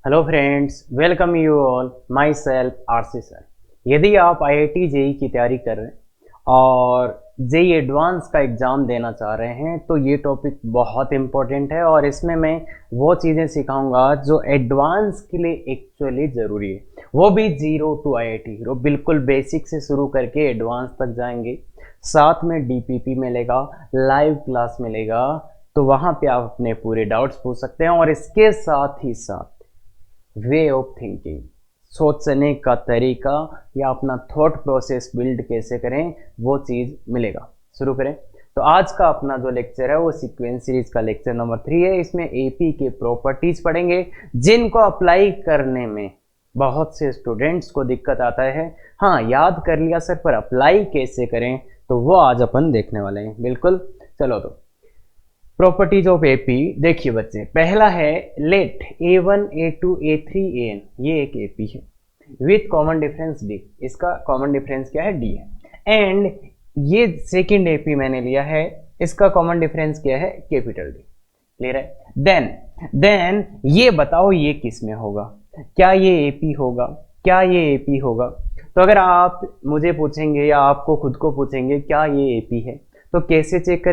Hello friends, welcome you all. My self RC sir. यदि आप IIT JEE की तैयारी कर रहे हैं और जेई एडवांस का एग्ज़ाम देना चाह रहे हैं तो ये टॉपिक बहुत इम्पोर्टेंट है और इसमें मैं वो चीज़ें सिखाऊंगा जो एडवांस के लिए एक्चुअली ज़रूरी है, वो भी जीरो टू आईआईटी हीरो, बिल्कुल बेसिक से शुरू करके एडवांस तक जाएंगे। साथ में डीपीपी मिलेगा, लाइव क्लास मिलेगा, तो वहाँ पे आप अपने पूरे डाउट्स पूछ सकते हैं और इसके साथ ही साथ वे ऑफ थिंकिंग, सोचने का तरीका या अपना थॉट प्रोसेस बिल्ड कैसे करें वो चीज़ मिलेगा। शुरू करें। तो आज का अपना जो लेक्चर है वो सीक्वेंस सीरीज का लेक्चर नंबर 3 है। इसमें एपी के प्रॉपर्टीज पढ़ेंगे जिनको अप्लाई करने में बहुत से स्टूडेंट्स को दिक्कत आता है। हाँ, याद कर लिया सर, पर अप्लाई कैसे करें तो वो आज अपन देखने वाले हैं। बिल्कुल, चलो तो प्रॉपर्टीज ऑफ एपी देखिए बच्चे। पहला है late a1 a2 a3 an, ये एक एपी है विथ कॉमन डिफरेंस डी। इसका कॉमन डिफरेंस क्या है? डी है। एंड ये सेकंड एपी मैंने लिया है, इसका कॉमन डिफरेंस क्या है? Capital D. क्लियर है? देन ये बताओ ये किस में होगा? क्या ये एपी होगा? क्या ये एपी होगा? तो अगर आप मुझे पूछेंगे या आपको खुद को पूछेंगे क्या ये एपी है, तो कैसे चेक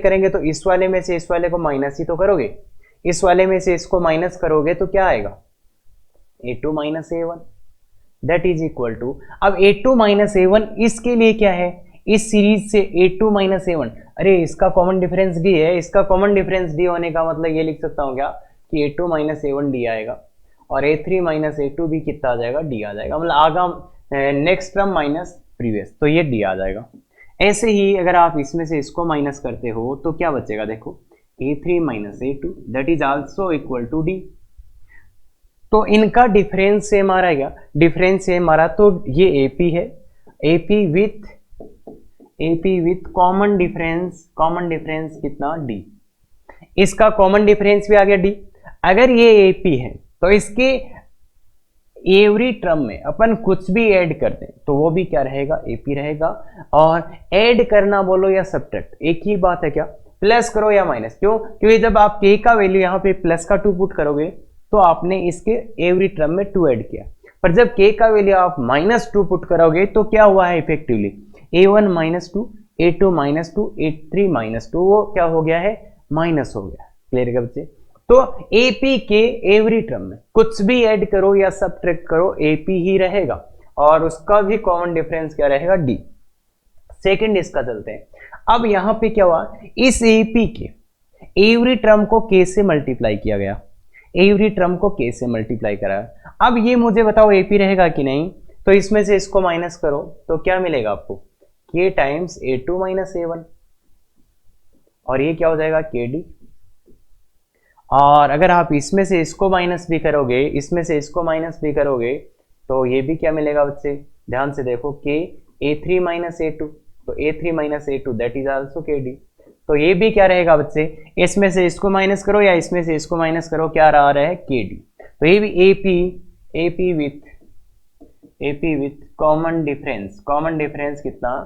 करेंगे? तो इस वाले में से इस वाले को माइनस ही तो करोगे, इस वाले में से इसको माइनस करोगे तो क्या आएगा? a2 minus a1 that is equal to, अब a2 माइनस a1 इसके लिए क्या है? इस सीरीज से a2 माइनस a1, अरे इसका कॉमन डिफरेंस d है, इसका कॉमन डिफरेंस d होने का मतलब ये लिख सकता हूं क्या कि a2 माइनस a1 d आएगा और a3 माइनस a2 भी कितना आ जाएगा? d आ जाएगा। मतलब आगा नेक्स्ट टर्म माइनस प्रीवियस, तो ये d आ जाएगा। ऐसे ही अगर आप इसमें से इसको माइनस करते हो तो क्या बचेगा? देखो a3 minus a2 that is also equal to d। तो इनका डिफरेंस सेम आ रहा है क्या? डिफरेंस सेम आ रहा, तो ये AP है, AP विथ कॉमन डिफरेंस कितना? d। इसका कॉमन डिफरेंस भी आ गया d। अगर ये AP है तो इसके एवरी टर्म में अपन कुछ भी ऐड कर दें तो वो भी क्या रहेगा? एपी रहेगा। और ऐड करना बोलो या सब्ट्रैक्ट, एक ही बात है क्या? प्लस करो या माइनस। क्यों? क्योंकि जब आप के का वैल्यू यहाँ पे प्लस का 2 पुट करोगे तो आपने इसके एवरी टर्म में 2 ऐड किया, पर जब के का वैल्यू आप -2 पुट करोगे तो क्या हुआ है? इफेक्टिवली a1 -2, a2 -2, a3 -2, वो क्या हो गया है? माइनस हो गया। क्लियर है बच्चे? तो एपी के एवरी टर्म में कुछ भी ऐड करो या सब्ट्रैक्ट करो एपी ही रहेगा और उसका भी कॉमन डिफरेंस क्या रहेगा? डी। सेकंड इसका चलते हैं। अब यहां पे क्या हुआ? इस एपी के एवरी टर्म को के से मल्टीप्लाई किया गया, एवरी टर्म को के से मल्टीप्लाई करा। अब ये मुझे बताओ एपी रहेगा कि नहीं? तो इसमें से इसको माइनस करो तो क्या मिलेगा आपको? के टाइम्स a2 माइनस a1, और ये क्या हो जाएगा? के डी। और अगर आप इसमें से इसको माइनस भी करोगे, इसमें से इसको माइनस भी करोगे तो ये भी क्या मिलेगा बच्चे? ध्यान से देखो, के a3 माइनस a2, तो a3 minus a2 that is also के डी। तो ये भी क्या रहेगा बच्चे? इसमें से इसको माइनस करो या इसमें से इसको माइनस करो, क्या आ रहा है? के डी। तो ये भी एपी विथ कॉमन डिफरेंस कितना?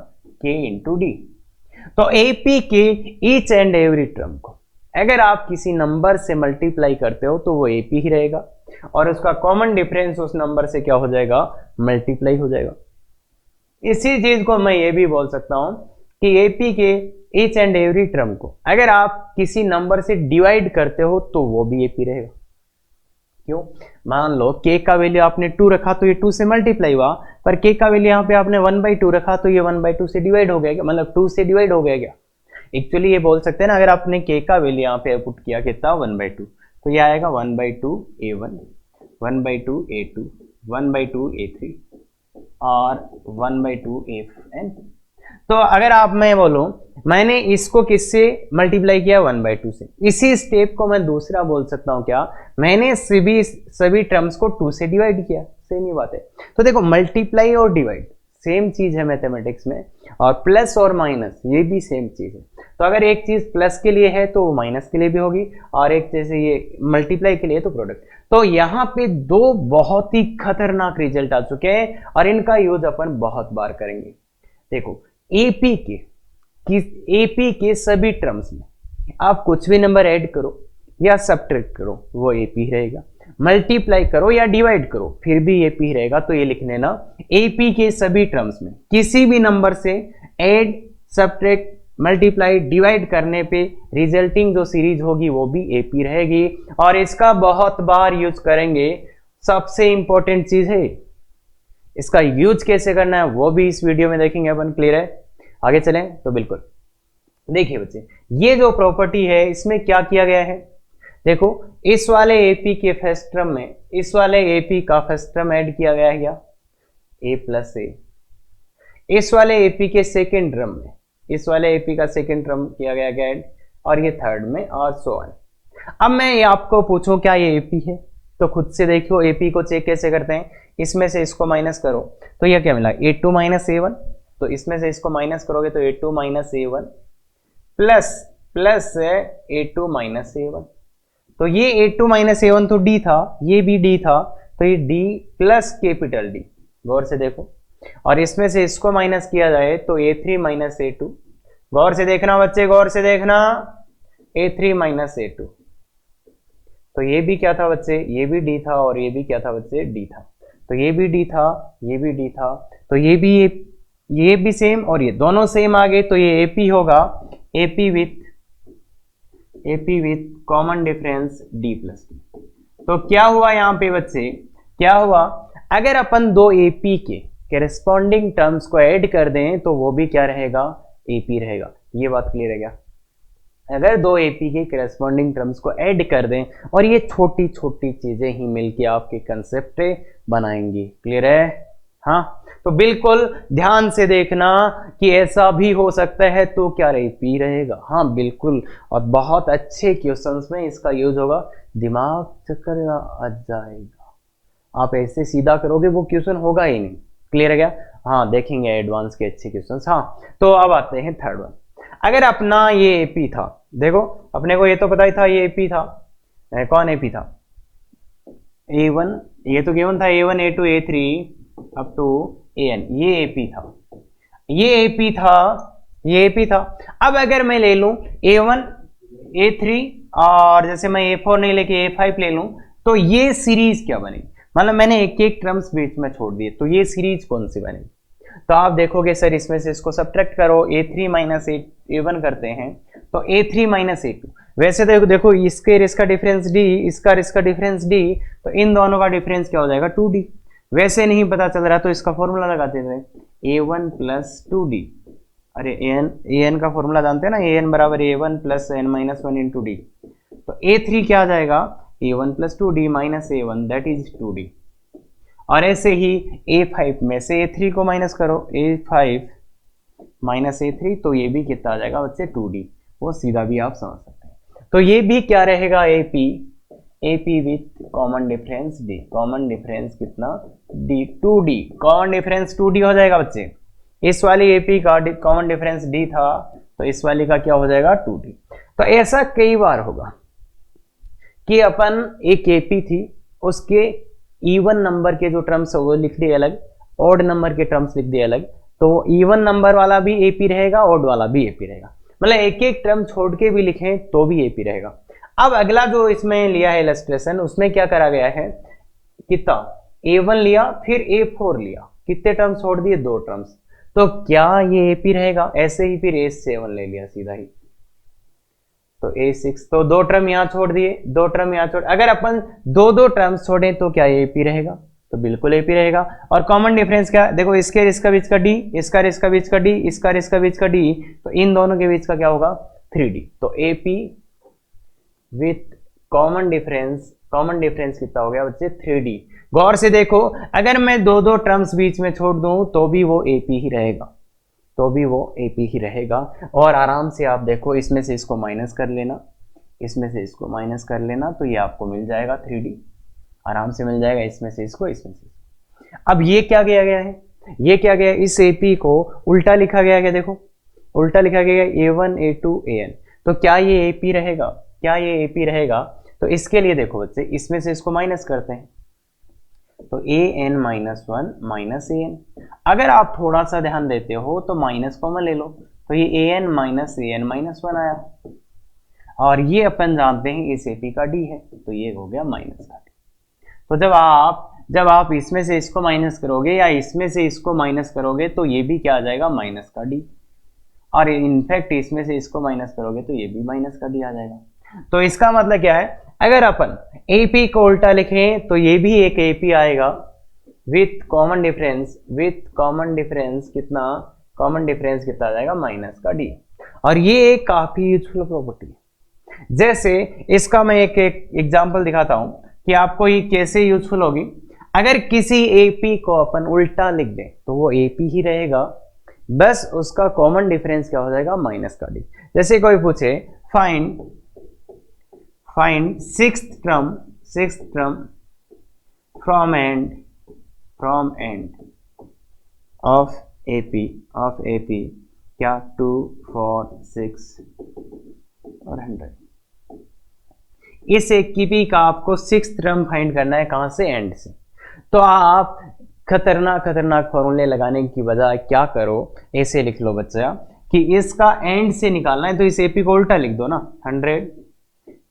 के इंटू डी। तो एपी के ईच एंड एवरी टर्म को अगर आप किसी नंबर से मल्टीप्लाई करते हो तो वो एपी ही रहेगा और उसका कॉमन डिफरेंस उस नंबर से क्या हो जाएगा? मल्टीप्लाई हो जाएगा। इसी चीज को मैं ये भी बोल सकता हूं कि एपी के ईच एंड एवरी टर्म को अगर आप किसी नंबर से डिवाइड करते हो तो वो भी एपी रहेगा। क्यों? मान लो के का वैल्यू आपने 2 रखा तो ये 2 से मल्टीप्लाई हुआ, पर के का वैल्यू यहाँ पे आपने 1/2 रखा तो ये 1/2 से डिवाइड हो गया, मतलब 2 से डिवाइड हो गया क्या? एक्चुअली ये बोल सकते हैं ना, अगर आपने के का वैल्यू यहाँ पे पुट किया कितना? 1/2, तो ये आएगा 1/2 a1, 1/2 a2, 1/2 a3 और 1/2 an। तो अगर आप, मैं बोलूं मैंने इसको किससे मल्टीप्लाई किया? 1/2 से। इसी स्टेप को मैं दूसरा बोल सकता हूं क्या? मैंने सभी टर्म्स को 2 से डिवाइड किया। सेम ही बात है। तो देखो, मल्टीप्लाई और डिवाइड सेम चीज है मैथमेटिक्स में, और प्लस और माइनस ये भी सेम चीज है। तो अगर एक चीज प्लस के लिए है तो माइनस के लिए भी होगी, और एक जैसे ये मल्टीप्लाई के लिए तो प्रोडक्ट। तो यहाँ पे 2 बहुत ही खतरनाक रिजल्ट आ चुके हैं और इनका यूज अपन बहुत बार करेंगे। देखो, एपी के सभी टर्म्स में आप कुछ भी नंबर ऐड करो या सब्ट्रैक्ट करो वो एपी रहेगा। मल्टीप्लाई करो या डिवाइड करो फिर भी एपी ही रहेगा। तो ये लिख लेना, एपी के सभी टर्म्स में किसी भी नंबर से ऐड, सब्ट्रैक्ट, मल्टीप्लाई, डिवाइड करने पे रिजल्टिंग जो सीरीज होगी वो भी एपी रहेगी। और इसका बहुत बार यूज करेंगे, सबसे इंपॉर्टेंट चीज है। इसका यूज कैसे करना है वो भी इस वीडियो में देखेंगे अपन। क्लियर है? आगे चलें तो बिल्कुल देखिए बच्चे, ये जो प्रॉपर्टी है इसमें क्या किया गया है, देखो इस वाले एपी के फर्स्ट टर्म में इस वाले एपी का फर्स्ट टर्म ऐड किया गया है क्या, ए प्लस ए। इस वाले एपी के सेकेंड टर्म में इस वाले एपी का सेकेंड टर्म किया गया क्या ऐड, और ये थर्ड में, और सो ऑन। अब मैं ये आपको पूछूं क्या ये एपी है, तो खुद से देखो एपी को चेक कैसे करते हैं। इसमें से इसको माइनस करो तो यह क्या मिला, a2 माइनस a1। तो इसमें से इसको माइनस करोगे तो a2 minus a1 plus a2 minus a1। तो ये a2 माइनस a1 तो d था, ये भी d था, तो ये d प्लस कैपिटल D। गौर से देखो, और इसमें से इसको माइनस किया जाए तो a3 माइनस a2। गौर से देखना बच्चे, गौर से देखना, a3 माइनस a2। तो ये भी क्या था बच्चे, ये भी d था, और ये भी क्या था बच्चे, d था। तो ये भी d था, ये भी d था, तो ये भी सेम, और ये दोनों सेम आ गए। तो ये AP होगा, AP with common difference d plus d। तो क्या हुआ यहाँ पे बच्चे, क्या हुआ, अगर अपन दो AP के करेस्पॉन्डिंग टर्म्स को ऐड कर दें तो वो भी क्या रहेगा, AP रहेगा। ये बात क्लियर है क्या? अगर दो एपी के करस्पॉन्डिंग टर्म्स को ऐड कर दें, और ये छोटी छोटी चीजें ही मिलके आपके कंसेप्ट बनाएंगी। क्लियर है? हाँ, तो बिल्कुल ध्यान से देखना कि ऐसा भी हो सकता है, तो क्या एपी रहेगा। हाँ बिल्कुल, और बहुत अच्छे क्वेश्चंस में इसका यूज होगा, दिमाग चक्कर आ जाएगा। आप ऐसे सीधा करोगे वो क्वेश्चन होगा ही नहीं। क्लियर है क्या? हाँ, देखेंगे एडवांस के अच्छे क्वेश्चंस। हाँ, तो अब आते हैं थर्ड वन। अगर अपना ये एपी था, देखो अपने को ये तो पता ही था ये एपी था, कौन एपी था, a1, ये तो गिवन था a1 a2 a3 up to an, ये एपी था, ये एपी था, ये एपी था। अब अगर मैं ले लूं a1 a3 और जैसे मैं a4 नहीं लेके a5 ले लूं, तो ये सीरीज क्या बनेगी, मतलब मैंने एक एक टर्म्स बीच में छोड़ दिए, तो ये सीरीज कौन सी बनेगी। तो आप देखोगे सर इसमें से इसको सब्ट्रैक्ट करो, a3 माइनस a1 करते हैं तो a3 माइनस a2। वैसे देखो इसके और इसका डिफरेंस d, इसका और इसका डिफरेंस d, तो इन दोनों का डिफरेंस क्या हो जाएगा, 2d। वैसे नहीं पता चल रहा तो इसका फॉर्मूला लगाते थे, a1 प्लस 2d। अरे an का फॉर्मूला जानते हैं ना, an बराबर a1 plus n minus 1 into d। तो a3 क्या आ जाएगा, a1 plus 2d minus a1 that is 2d। और ऐसे ही a5 में से a3 को माइनस करो, a5 माइनस a3, तो ये भी कितना आ जाएगा बच्चे, 2d। वो सीधा भी आप समझ सकते हैं। तो ये भी क्या रहेगा, AP with common difference d। Common difference कितना, d, 2d। Common difference 2d हो जाएगा बच्चे। इस वाली AP का कॉमन डिफरेंस d था, तो इस वाली का क्या हो जाएगा, 2d। तो ऐसा कई बार होगा कि अपन एक AP थी, उसके इवन नंबर के जो टर्म्स है वो लिख दिए अलग, ऑड नंबर के टर्म्स लिख दिए अलग। तो इवन नंबर वाला भी एपी रहेगा, ऑड वाला भी एपी रहेगा, मतलब एक एक टर्म छोड़ के भी लिखें तो भी एपी रहेगा। अब अगला जो इसमें लिया है इलस्ट्रेशन, उसमें क्या करा गया है, कितना, a1 लिया फिर a4 लिया, कितने टर्म्स छोड़ दिए, 2 टर्म्स। तो क्या ये एपी रहेगा, ऐसे ही फिर a7 ले लिया सीधा ही, तो a6, तो 2 टर्म यहां छोड़ दिए, 2 टर्म यहां छोड़, अगर अपन 2 टर्म्स छोड़ें तो क्या एपी रहेगा, तो बिल्कुल एपी रहेगा। और कॉमन डिफरेंस क्या, देखो इसके और इसका बीच का d, इसका और इसका बीच का d, इसका और इसका बीच का d, तो इन दोनों के बीच का क्या होगा, 3d। तो एपी विथ कॉमन डिफरेंस कितना हो गया बच्चे, 3d। गौर से देखो, अगर मैं 2 टर्म्स बीच में छोड़ दूं तो भी वो एपी ही रहेगा, तो भी वो एपी ही रहेगा। और आराम से आप देखो, इसमें से इसको माइनस कर लेना, इसमें से इसको माइनस कर लेना, तो ये आपको मिल जाएगा 3d, आराम से मिल जाएगा, इसमें से इसको, इसमें से। अब ये क्या किया गया है, ये क्या गया, इस एपी को उल्टा लिखा गया है, देखो उल्टा लिखा गया है, a1 a2 an। तो क्या ये एपी रहेगा, क्या ये एपी रहेगा, तो इसके लिए देखो बच्चे, इसमें से इसको माइनस करते हैं, तो an माइनस 1 माइनस an। अगर आप थोड़ा सा ध्यान देते हो तो माइनस कॉमन ले लो, तो ये an माइनस 1 आया, और ये अपन जानते हैं इस एपी का d है, तो ये हो गया माइनस का d। तो जब आप इसमें से इसको माइनस करोगे या इसमें से इसको माइनस करोगे तो ये भी क्या आ जाएगा, माइनस का डी, और इनफैक्ट इसमें से इसको माइनस करोगे तो ये भी माइनस का डी आ जाएगा। तो इसका मतलब क्या है, अगर अपन AP को उल्टा लिखें तो ये भी एक AP आएगा विथ कॉमन डिफरेंस, कितना कॉमन डिफरेंस कितना आ जाएगा, माइनस का डी। और ये एक काफी यूजफुल प्रॉपर्टी है। जैसे इसका मैं एक एग्जांपल दिखाता हूं कि आपको ये कैसे यूजफुल होगी। अगर किसी AP को अपन उल्टा लिख दें तो वो AP ही रहेगा, बस उसका कॉमन डिफरेंस क्या हो जाएगा, माइनस का डी। जैसे कोई पूछे find sixth term from end of AP क्या 2, 4, 6 और 100। इस APP का आपको सिक्स्थ टर्म फाइंड करना है, कहां से, एंड से। तो आप खतरनाक फॉर्मूले लगाने की बजाय क्या करो, ऐसे लिख लो बच्चा कि इसका एंड से निकालना है तो इस AP को उल्टा लिख दो ना, 100।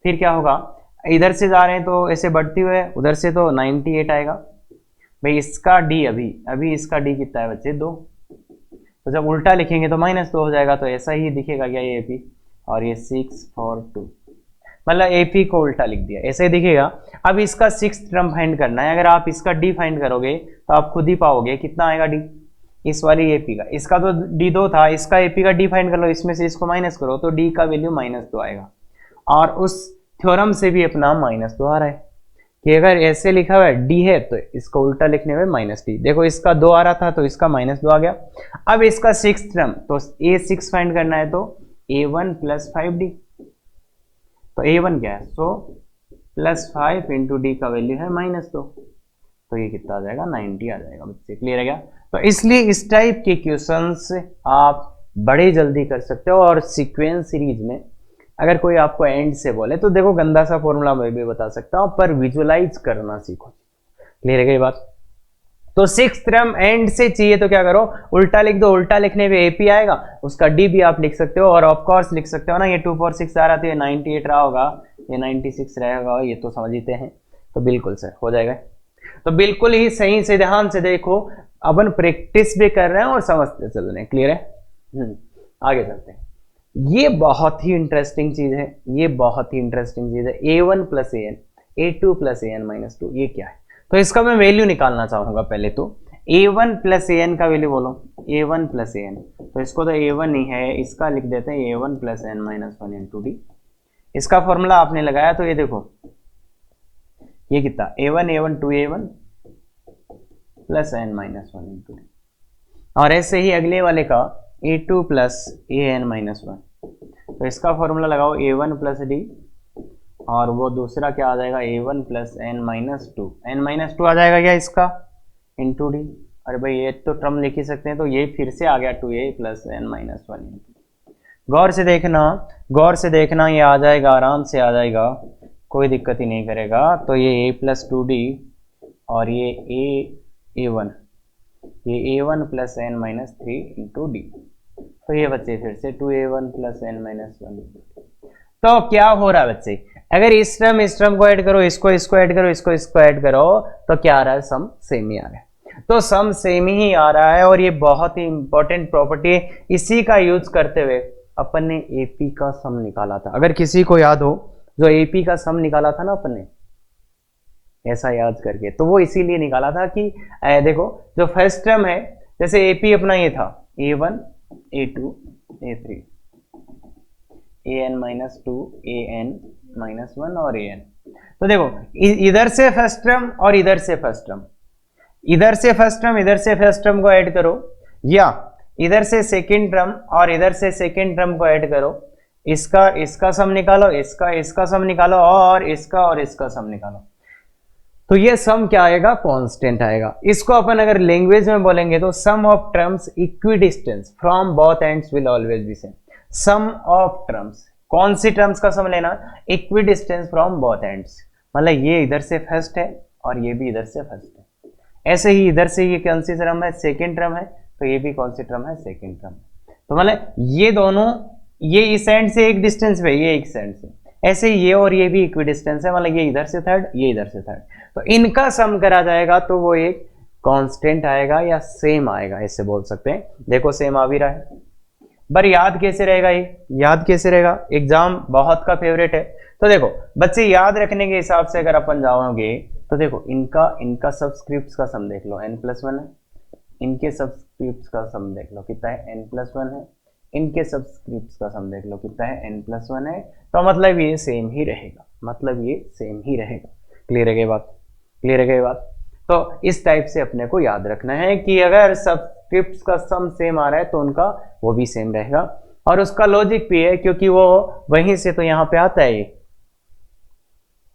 फिर क्या होगा, इधर से जा रहे हैं तो ऐसे बढ़ती हुए, उधर से तो 98 आएगा भाई। इसका डी अभी इसका डी कितना है बच्चे, 2। तो जब उल्टा लिखेंगे तो -2 हो जाएगा। तो ऐसा ही दिखेगा क्या ये AP, और ये 6, 4, 2, मतलब AP को उल्टा लिख दिया, ऐसे ही दिखेगा। अब इसका सिक्स्थ टर्म फाइंड करना है। अगर आप इसका डी फाइंड करोगे तो आप खुद ही पाओगे कितना आएगा डी, इस वाली AP का। इसका तो डी 2 था, इसका AP का डी फाइंड कर लो, इसमें से इसको माइनस करो तो डी का वैल्यू -2 आएगा। और उस थ्योरम से भी अपना -2 आ रहा है कि अगर ऐसे लिखा हुआ है डी है तो इसको उल्टा लिखने में -d। देखो इसका 2 आ रहा था तो इसका -2 आ गया। अब इसका सिक्स्थ टर्म, तो A6 फाइंड करना है तो A1 + 5d। तो A1 क्या है, सो +5 इंटू डी का वैल्यू है -2, तो ये कितना आ जाएगा, 90 आ जाएगा बच्चे। क्लियर है क्या। तो इसलिए इस टाइप के क्वेश्चंस आप बड़े जल्दी कर सकते हो। और सीक्वेंस सीरीज में अगर कोई आपको एंड से बोले तो देखो गंदा सा फॉर्मूला मैं भी बता सकता हूं, पर विजुअलाइज करना सीखो। क्लियर है ये बात। तो सिक्स्थ टर्म एंड से चाहिए तो क्या करो, उल्टा लिख दो। उल्टा लिखने पे AP आएगा, उसका D भी आप लिख सकते हो। और ऑफ कोर्स लिख सकते हो ना, ये 2, 4, 6 आ रहा था, ये 98 रहा होगा, ये 96 रहेगा, ये तो समझते हैं। तो बिल्कुल सर हो जाएगा। तो बिल्कुल ही सही से ध्यान से देखो, अपन प्रैक्टिस भी कर रहे हैं और समझते चल रहे हैं। क्लियर है। आगे चलते हैं। ये बहुत ही इंटरेस्टिंग चीज है, A1 + AN, A2 + AN - 2, ये क्या है। तो इसका मैं वैल्यू निकालना चाहूंगा। पहले तो A1 + AN का वैल्यू बोलो, A1 + AN, तो इसको तो A1 ही है, इसका लिख देते हैं A1 + N - 1 × D। इसका फॉर्मूला आपने लगाया तो ये देखो ये कितना, A1 2A1 + N - 1 × D। और ऐसे ही अगले वाले का A2 + AN - 1, तो इसका फॉर्मूला लगाओ A1 + D, और वो दूसरा क्या आ जाएगा, A1 + N - 2, N - 2 आ जाएगा क्या इसका, इंटू D। अरे भाई ये तो टर्म लिख ही सकते हैं, तो ये फिर से आ गया 2A + N - 1 × गौर से देखना, ये आ जाएगा, आराम से आ जाएगा, कोई दिक्कत ही नहीं करेगा। तो ये A + 2D और ये A1, ये A1 + N - 3 × D। तो ये बच्चे फिर से 2A1 + N - 1। तो क्या हो रहा है बच्चे, अगर इस टर्म को ऐड करो, इसको ऐड करो, इसको ऐड करो, तो क्या आ रहा है, सम सेम ही आ रहा है। तो सम सेम ही आ रहा है, और ये बहुत ही इंपॉर्टेंट प्रॉपर्टी है। इसी का यूज करते हुए अपन ने AP का सम निकाला था। अगर किसी को याद हो, जो AP का सम निकाला था ना अपन ने, ऐसा याद करके, तो वो इसीलिए निकाला था कि देखो जो फर्स्ट टर्म है, जैसे AP अपना ये था A1 A2 A3 AN - 2 AN - 1 और AN। तो देखो इधर से फर्स्ट टर्म और इधर से फर्स्ट टर्म, इधर से फर्स्ट टर्म को ऐड करो, या इधर से सेकंड टर्म और इधर से सेकंड टर्म को ऐड करो। इसका सम निकालो, इसका सम निकालो, और इसका सम निकालो। तो ये सम क्या आएगा, कांस्टेंट आएगा। इसको अपन अगर लैंग्वेज में बोलेंगे तो sum of terms equidistance from both ends will always be same. Sum of terms, कौन सी टर्म्स का सम लेना, इक्विडिस्टेंस फ्रॉम बोथ एंड्स, मतलब ये इधर से फर्स्ट है और ये भी इधर से फर्स्ट है। ऐसे ही इधर से ये कौन सी टर्म है, सेकंड टर्म है, तो ये भी कौन सी टर्म है, सेकंड टर्म। तो मतलब ये दोनों, ये इस एंड से एक डिस्टेंस पे, ये एक एंड से, ऐसे ही ये और ये भी इक्वी डिस्टेंस है, मतलब ये इधर से थर्ड, ये इधर से थर्ड, तो इनका सम करा जाएगा तो वो एक कांस्टेंट आएगा या सेम आएगा, ऐसे बोल सकते हैं। देखो सेम आ भी रहा है। पर याद कैसे रहेगा, ये याद कैसे रहेगा, एग्जाम बहुत का फेवरेट है। तो देखो बच्चे याद रखने के हिसाब से अगर अपन जाओगे तो देखो इनका सबस्क्रिप्ट्स का सम देख लो n+1 है, इनके सबस्क्रिप्ट्स का सम देख लो कितना है n+1 है, इनके सबस्क्रिप्ट्स का सम देख लो कितना है n+1 है, तो मतलब ये सेम ही रहेगा, मतलब ये सेम ही रहेगा। क्लियर है ये बात, क्लियर है ये बात। तो इस टाइप से अपने को याद रखना है कि अगर सबस्क्रिप्ट्स का सम सेम आ रहा है तो उनका वो भी सेम रहेगा, और उसका लॉजिक भी है क्योंकि वो वहीं से तो यहाँ पे आता है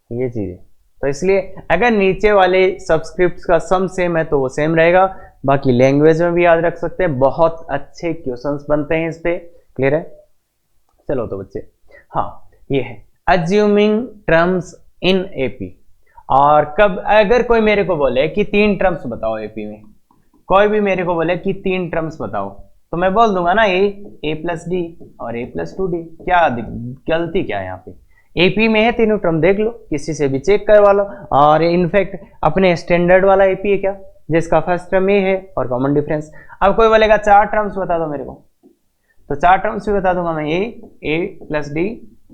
ये चीज, तो इसलिए अगर नीचे वाले सब्सक्रिप्ट्स का सम सेम है तो वो सेम रहेगा। बाकी लैंग्वेज में भी याद रख सकते हैं, बहुत अच्छे क्वेश्चंस बनते हैं इस पे। क्लियर है, चलो तो बच्चे, हाँ ये है अज्यूमिंग टर्म्स इन एपी। और कब अगर कोई मेरे को बोले कि 3 टर्म्स बताओ एपी में, कोई भी मेरे को बोले कि 3 टर्म्स बताओ, तो मैं बोल दूंगा ना a+d और a+2d। क्या गलती क्या है यहाँ पे, एपी में है तीनों टर्म, देख लो किसी से भी चेक करवा लो। और इनफैक्ट अपने स्टैंडर्ड वाला एपी है क्या, जिसका फर्स्ट टर्म ए है और कॉमन डिफरेंस। अब कोई बोलेगा 4 टर्म्स बता दो मेरे को, तो 4 टर्म्स भी बता दूंगा मैं, a+d,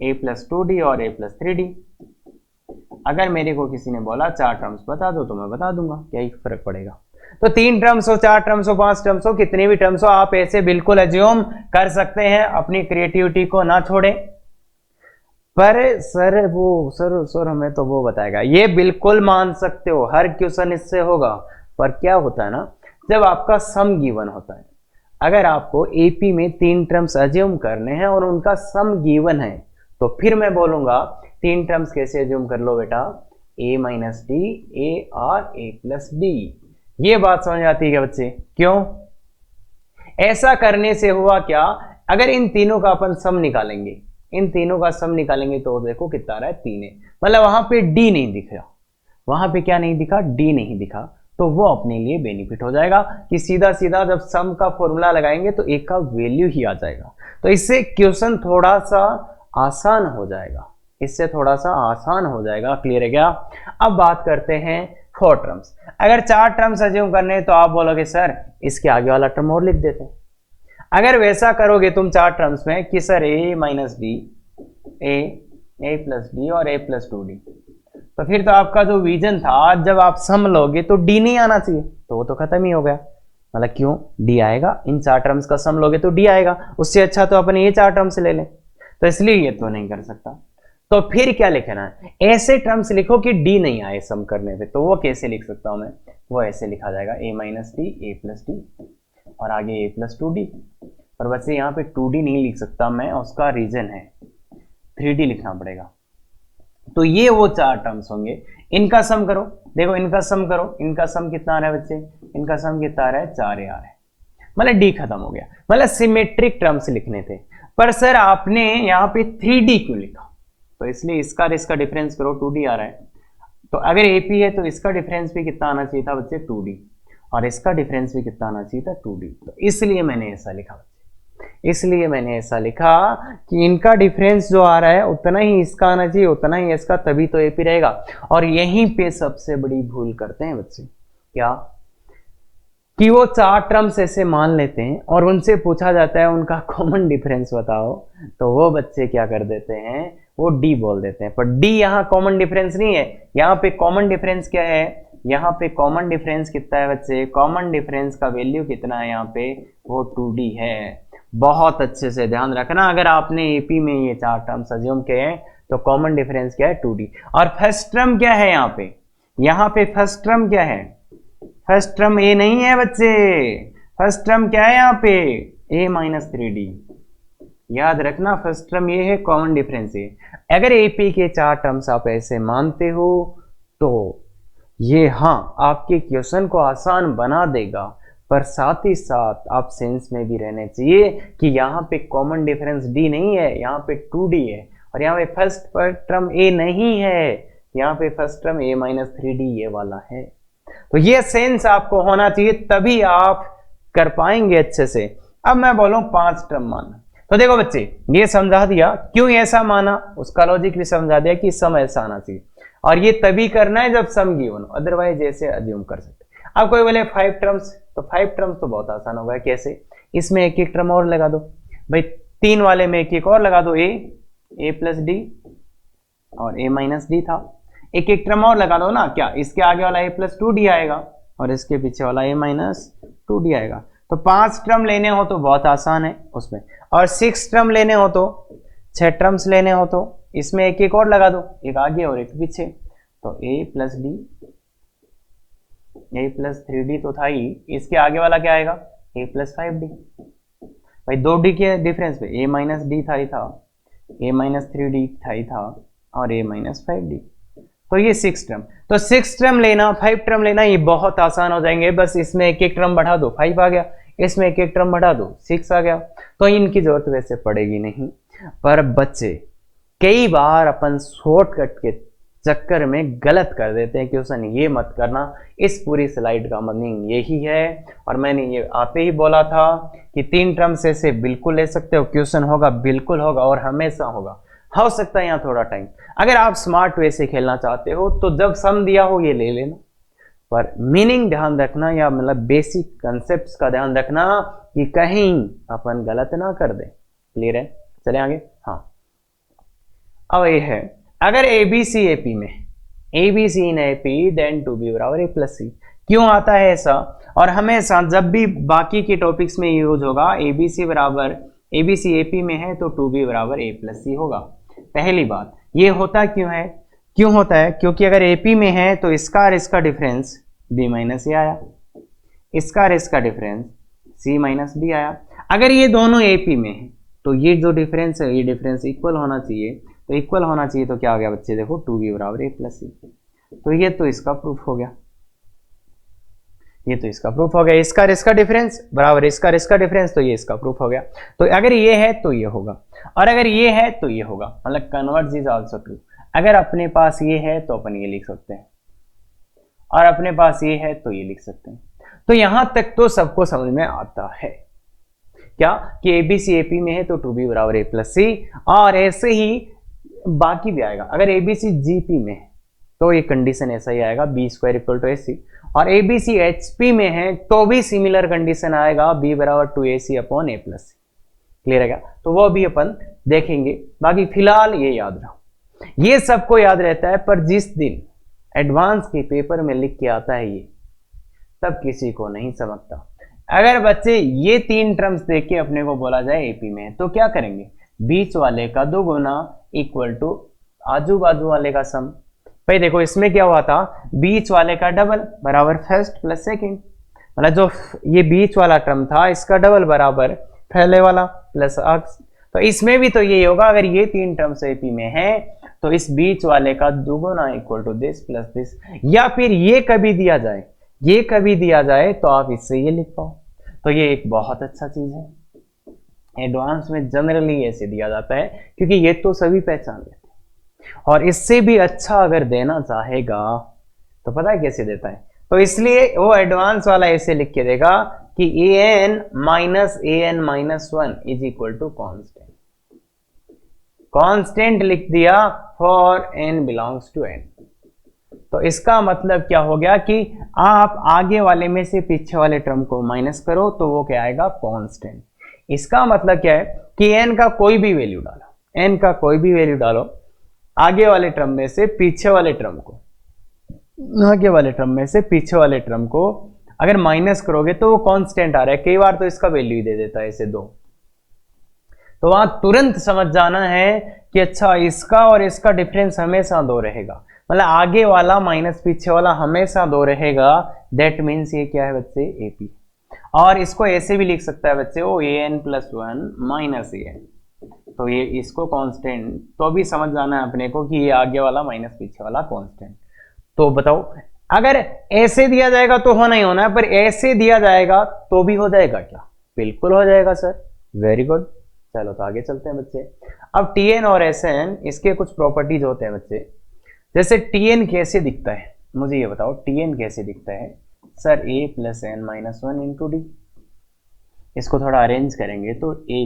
a+2d और a+3d। अगर मेरे को किसी ने बोला 4 टर्म्स बता दो तो मैं बता दूंगा, क्या ही फर्क पड़ेगा। तो 3 टर्म्स हो, 4 टर्म्स हो, 5 टर्म्स हो, कितने भी टर्म्स हो, आप ऐसे बिल्कुल एज्यूम कर सकते हैं, अपनी क्रिएटिविटी को ना छोड़ें। पर सर हमें तो वो बताएगा, ये बिल्कुल मान सकते हो, हर क्वेश्चन इससे होगा। पर क्या होता है ना, जब आपका सम गिवन होता है, अगर आपको एपी में 3 टर्म्स एज्यूम करने हैं और उनका सम गिवन है, तो फिर मैं बोलूंगा 3 टर्म्स कैसे एज्यूम कर लो बेटा, a-d, a और a+d। ये बात समझ आती है क्या बच्चे, क्यों ऐसा करने से हुआ क्या, अगर इन तीनों का अपन सम निकालेंगे, इन तीनों का सम निकालेंगे तो देखो कितना आ रहा है, 3 है, मतलब वहां पे d नहीं दिख रहा, वहां पे क्या नहीं दिखा, d नहीं दिखा, तो वो अपने लिए बेनिफिट हो जाएगा कि सीधा सीधा जब सम का फॉर्मूला लगाएंगे तो एक का वैल्यू ही आ जाएगा, तो इससे क्वेश्चन थोड़ा सा आसान हो जाएगा, इससे थोड़ा सा आसान हो जाएगा। क्लियर है क्या। अब बात करते हैं 4 टर्म्स। अगर 4 टर्म्स एज्यूम करने तो आप बोलोगे सर इसके आगे वाला टर्म और लिख देते हैं। अगर वैसा करोगे तुम 4 टर्म्स में कि सर a-d, a+d और a+2d, तो फिर तो आपका जो विजन था, जब आप सम लोगे तो d नहीं आना चाहिए, तो वो तो खत्म ही हो गया। मतलब क्यों, d आएगा, इन 4 टर्म्स का सम लोगे तो d आएगा, उससे अच्छा तो अपन ये 4 टर्म्स ले लें, तो इसलिए ये तो नहीं कर सकता। तो फिर क्या लिखना है, ऐसे टर्म्स लिखो कि d नहीं आए सम करने पे, तो वो कैसे लिख सकता हूं मैं, वो ऐसे लिखा जाएगा a-d, a+d और आगे a+2d। और वैसे यहाँ पे 2d नहीं लिख सकता मैं, उसका रीजन है 3d लिखना पड़ेगा। तो ये वो 4 टर्म्स होंगे, इनका सम करो, देखो इनका सम करो, इनका सम कितना आ रहा है बच्चे, इनका सम कितना आ रहा है, 4 आ रहा है, मतलब d खत्म हो गया, मतलब सिमेट्रिक टर्म्स लिखने थे। पर सर आपने यहाँ पे 3d क्यों लिखा, तो इसलिए इसका इसका डिफरेंस करो, 2d आ रहा है, तो अगर AP है तो इसका डिफरेंस भी कितना आना चाहिए था बच्चे, 2d, और इसका डिफरेंस भी कितना आना चाहिए था, 2d। तो इसलिए मैंने ऐसा लिखा बच्चे, इसलिए मैंने ऐसा लिखा कि इनका डिफरेंस जो आ रहा है उतना ही इसका आना चाहिए, उतना ही इसका, तभी तो AP रहेगा। और यहीं पे सबसे बड़ी भूल करते हैं बच्चे, क्या कि वो 4 टर्म्स ऐसे मान लेते हैं और उनसे पूछा जाता है उनका कॉमन डिफरेंस बताओ, तो वो बच्चे क्या कर देते हैं, वो d बोल देते हैं। पर d यहाँ कॉमन डिफरेंस नहीं है, यहाँ पे कॉमन डिफरेंस क्या है, यहाँ पे कॉमन डिफरेंस कितना है बच्चे, कॉमन डिफरेंस का वैल्यू कितना है यहाँ पे, वो 2d है। बहुत अच्छे से ध्यान रखना, अगर आपने AP में ये 4 टर्म्स अज्यूम किए हैं तो कॉमन डिफरेंस क्या है, 2d। और फर्स्ट टर्म क्या है यहाँ पे फर्स्ट टर्म क्या है, फर्स्ट टर्म a नहीं है बच्चे, फर्स्ट टर्म क्या है यहाँ पे, a-3d। याद रखना फर्स्ट टर्म ये है, कॉमन डिफरेंस है। अगर AP के 4 टर्म्स आप ऐसे मानते हो तो ये हाँ आपके क्वेश्चन को आसान बना देगा, पर साथ ही साथ आप सेंस में भी रहने चाहिए कि यहाँ पे कॉमन डिफरेंस d नहीं है, यहाँ पे 2d है, और यहाँ पे फर्स्ट टर्म a नहीं है, यहाँ पे फर्स्ट टर्म a-3d ये वाला है। तो ये सेंस आपको होना चाहिए, तभी आप कर पाएंगे अच्छे से। अब मैं बोलूं 5 टर्म मानना, तो देखो बच्चे, ये समझा दिया क्यों ऐसा माना, उसका लॉजिक भी समझा दिया कि सम ऐसा आना चाहिए, और ये तभी करना है जब सम गिवन हो, अदरवाइज ऐसे अज्यूम कर सकते। अब कोई बोले 5 टर्म्स, तो 5 टर्म्स तो बहुत आसान होगा। कैसे? इसमें एक एक टर्म और लगा दो भाई, 3 वाले में एक एक और लगा दो, ए प्लस डी और ए माइनस डी था, एक एक टर्म और लगा दो ना। क्या इसके आगे वाला ए प्लस 2डी आएगा और इसके पीछे वाला ए माइनस 2डी आएगा। तो 5 टर्म लेने हो तो बहुत आसान है उसमें, और 6 टर्म लेने हो तो 6 टर्म्स लेने हो तो इसमें एक एक और लगा दो, एक आगे और एक पीछे। तो ए प्लस डी, ए प्लस 3डी तो था ही, इसके आगे वाला क्या आएगा? ए प्लस 5डी। भाई 2डी के डिफरेंस पे ए माइनस डी था ही था, ए माइनस 3डी था ही था, और ए माइनस 5डी। तो ये 6 टर्म, तो 6 टर्म लेना, 5 टर्म लेना, ये बहुत आसान हो जाएंगे। बस इसमें एक एक टर्म बढ़ा दो, 5 आ गया, इसमें एक एक टर्म बढ़ा दो, 6 आ गया। तो इनकी जरूरत वैसे पड़ेगी नहीं। पर बच्चे कई बार अपन शॉर्टकट के चक्कर में गलत कर देते हैं। क्वेश्चन ये मत करना, इस पूरी स्लाइड का मीनिंग यही है। और मैंने ये आते ही बोला था कि 3 टर्म से बिल्कुल ले सकते हो, क्वेश्चन होगा, बिल्कुल होगा और हमेशा होगा। हो सकता है यहाँ थोड़ा टाइम, अगर आप स्मार्ट वे से खेलना चाहते हो तो जब सम दिया हो ये ले लेना, पर मीनिंग ध्यान रखना, या मतलब बेसिक कंसेप्ट का ध्यान रखना कि कहीं अपन गलत ना कर दे। क्लियर है? चले आगे। हाँ, अब ये है, अगर ए बी सी ए पी में, A B C in A P then 2b बराबर ए प्लस सी। क्यों आता है ऐसा? और हमेशा जब भी बाकी के टॉपिक्स में यूज होगा, ए बी सी बराबर, ए बी सी ए पी में है तो 2b बराबर ए प्लस सी होगा। पहली बात, ये होता क्यों है? क्यों होता है? क्योंकि अगर AP में है तो इसका और इसका डिफरेंस B माइनस ए आया, इसका और इसका डिफरेंस C माइनस B आया। अगर ये दोनों AP में है तो ये जो डिफरेंस है, ये डिफरेंस इक्वल होना चाहिए। तो इक्वल होना चाहिए तो क्या हो गया बच्चे? देखो 2b बराबर ए प्लस सी। तो ये तो इसका प्रूफ हो गया, ये तो इसका प्रूफ हो गया। इसका और इसका डिफरेंस बराबर इसका और इसका डिफरेंस, तो ये इसका प्रूफ हो गया। तो अगर ये है तो ये होगा, और अगर ये है तो ये होगा, मतलब कन्वर्ज इज आल्सो ट्रू। अगर अपने पास ये है तो अपन ये लिख सकते हैं, और अपने पास ये है तो ये लिख सकते हैं। तो यहां तक तो सबको समझ में आता है क्या कि एबीसी एपी में है तो 2b बराबर ए प्लस सी, और ऐसे ही बाकी भी आएगा। अगर एबीसी जीपी में है तो ये कंडीशन ऐसा ही आएगा, B square equal to AC, और एबीसी एचपी में है तो भी सिमिलर कंडीशन आएगा, b बराबर 2AC अपॉन ए प्लस सी। क्लियर है क्या? तो वो भी अपन देखेंगे। बाकी फिलहाल ये याद रहो, ये सबको याद रहता है, पर जिस दिन एडवांस के पेपर में लिख के आता है ये, तब किसी को नहीं समझता। अगर बच्चे ये 3 टर्म्स देख के अपने को बोला जाए एपी में, तो क्या करेंगे? बीच वाले का 2 गुना इक्वल टू आजू बाजू वाले का सम। भाई देखो इसमें क्या हुआ था, बीच वाले का डबल बराबर फर्स्ट प्लस सेकंड, मतलब जो ये बीच वाला टर्म था इसका डबल बराबर पहले वाला प्लस अक्स। तो इसमें भी तो यही होगा, अगर ये 3 टर्म्स एपी में है तो इस बीच वाले का 2 गुना equal to this plus this. या फिर ये कभी दिया जाए, ये कभी दिया जाए तो आप इससे ये लिख पाओ, तो ये एक बहुत अच्छा चीज है। एडवांस में जनरली ऐसे दिया जाता है, क्योंकि ये तो सभी पहचान लेते हैं। और इससे भी अच्छा अगर देना चाहेगा तो पता है कैसे देता है? तो इसलिए वो एडवांस वाला ऐसे लिख के देगा कि an minus an minus 1 is equal to constant. Constant लिख दिया for n belongs to n। तो इसका मतलब क्या हो गया कि आप आगे वाले में से पीछे वाले टर्म को माइनस करो तो वो क्या आएगा? कांस्टेंट। इसका मतलब क्या है कि n का कोई भी वैल्यू डालो, n का कोई भी वैल्यू डालो, आगे वाले टर्म में से पीछे वाले टर्म को, आगे वाले टर्म में से पीछे वाले टर्म को अगर माइनस करोगे तो वो कांस्टेंट आ रहा है। कई बार तो इसका वैल्यू ही दे देता है ऐसे 2, तो वहां तुरंत समझ जाना है कि अच्छा इसका और इसका डिफरेंस हमेशा 2 रहेगा, मतलब आगे वाला माइनस पीछे वाला हमेशा 2 रहेगा। दैट मीन्स ये क्या है बच्चे? एपी। और इसको ऐसे भी लिख सकता है बच्चे वो an प्लस 1 माइनस an। तो ये इसको कांस्टेंट, तो भी समझ जाना है अपने को कि ये आगे वाला माइनस पीछे वाला कांस्टेंट। तो बताओ अगर ऐसे दिया जाएगा तो होना ही होना है, पर ऐसे दिया जाएगा तो भी हो जाएगा क्या? बिल्कुल हो जाएगा सर। Very good. चलो तो आगे चलते हैं बच्चे। अब tn और sn इसके कुछ प्रॉपर्टीज होते हैं बच्चे। जैसे tn कैसे दिखता है, मुझे ये बताओ tn कैसे दिखता है? Sir a plus n minus 1 into D. इसको थोड़ा अरेंज करेंगे तो a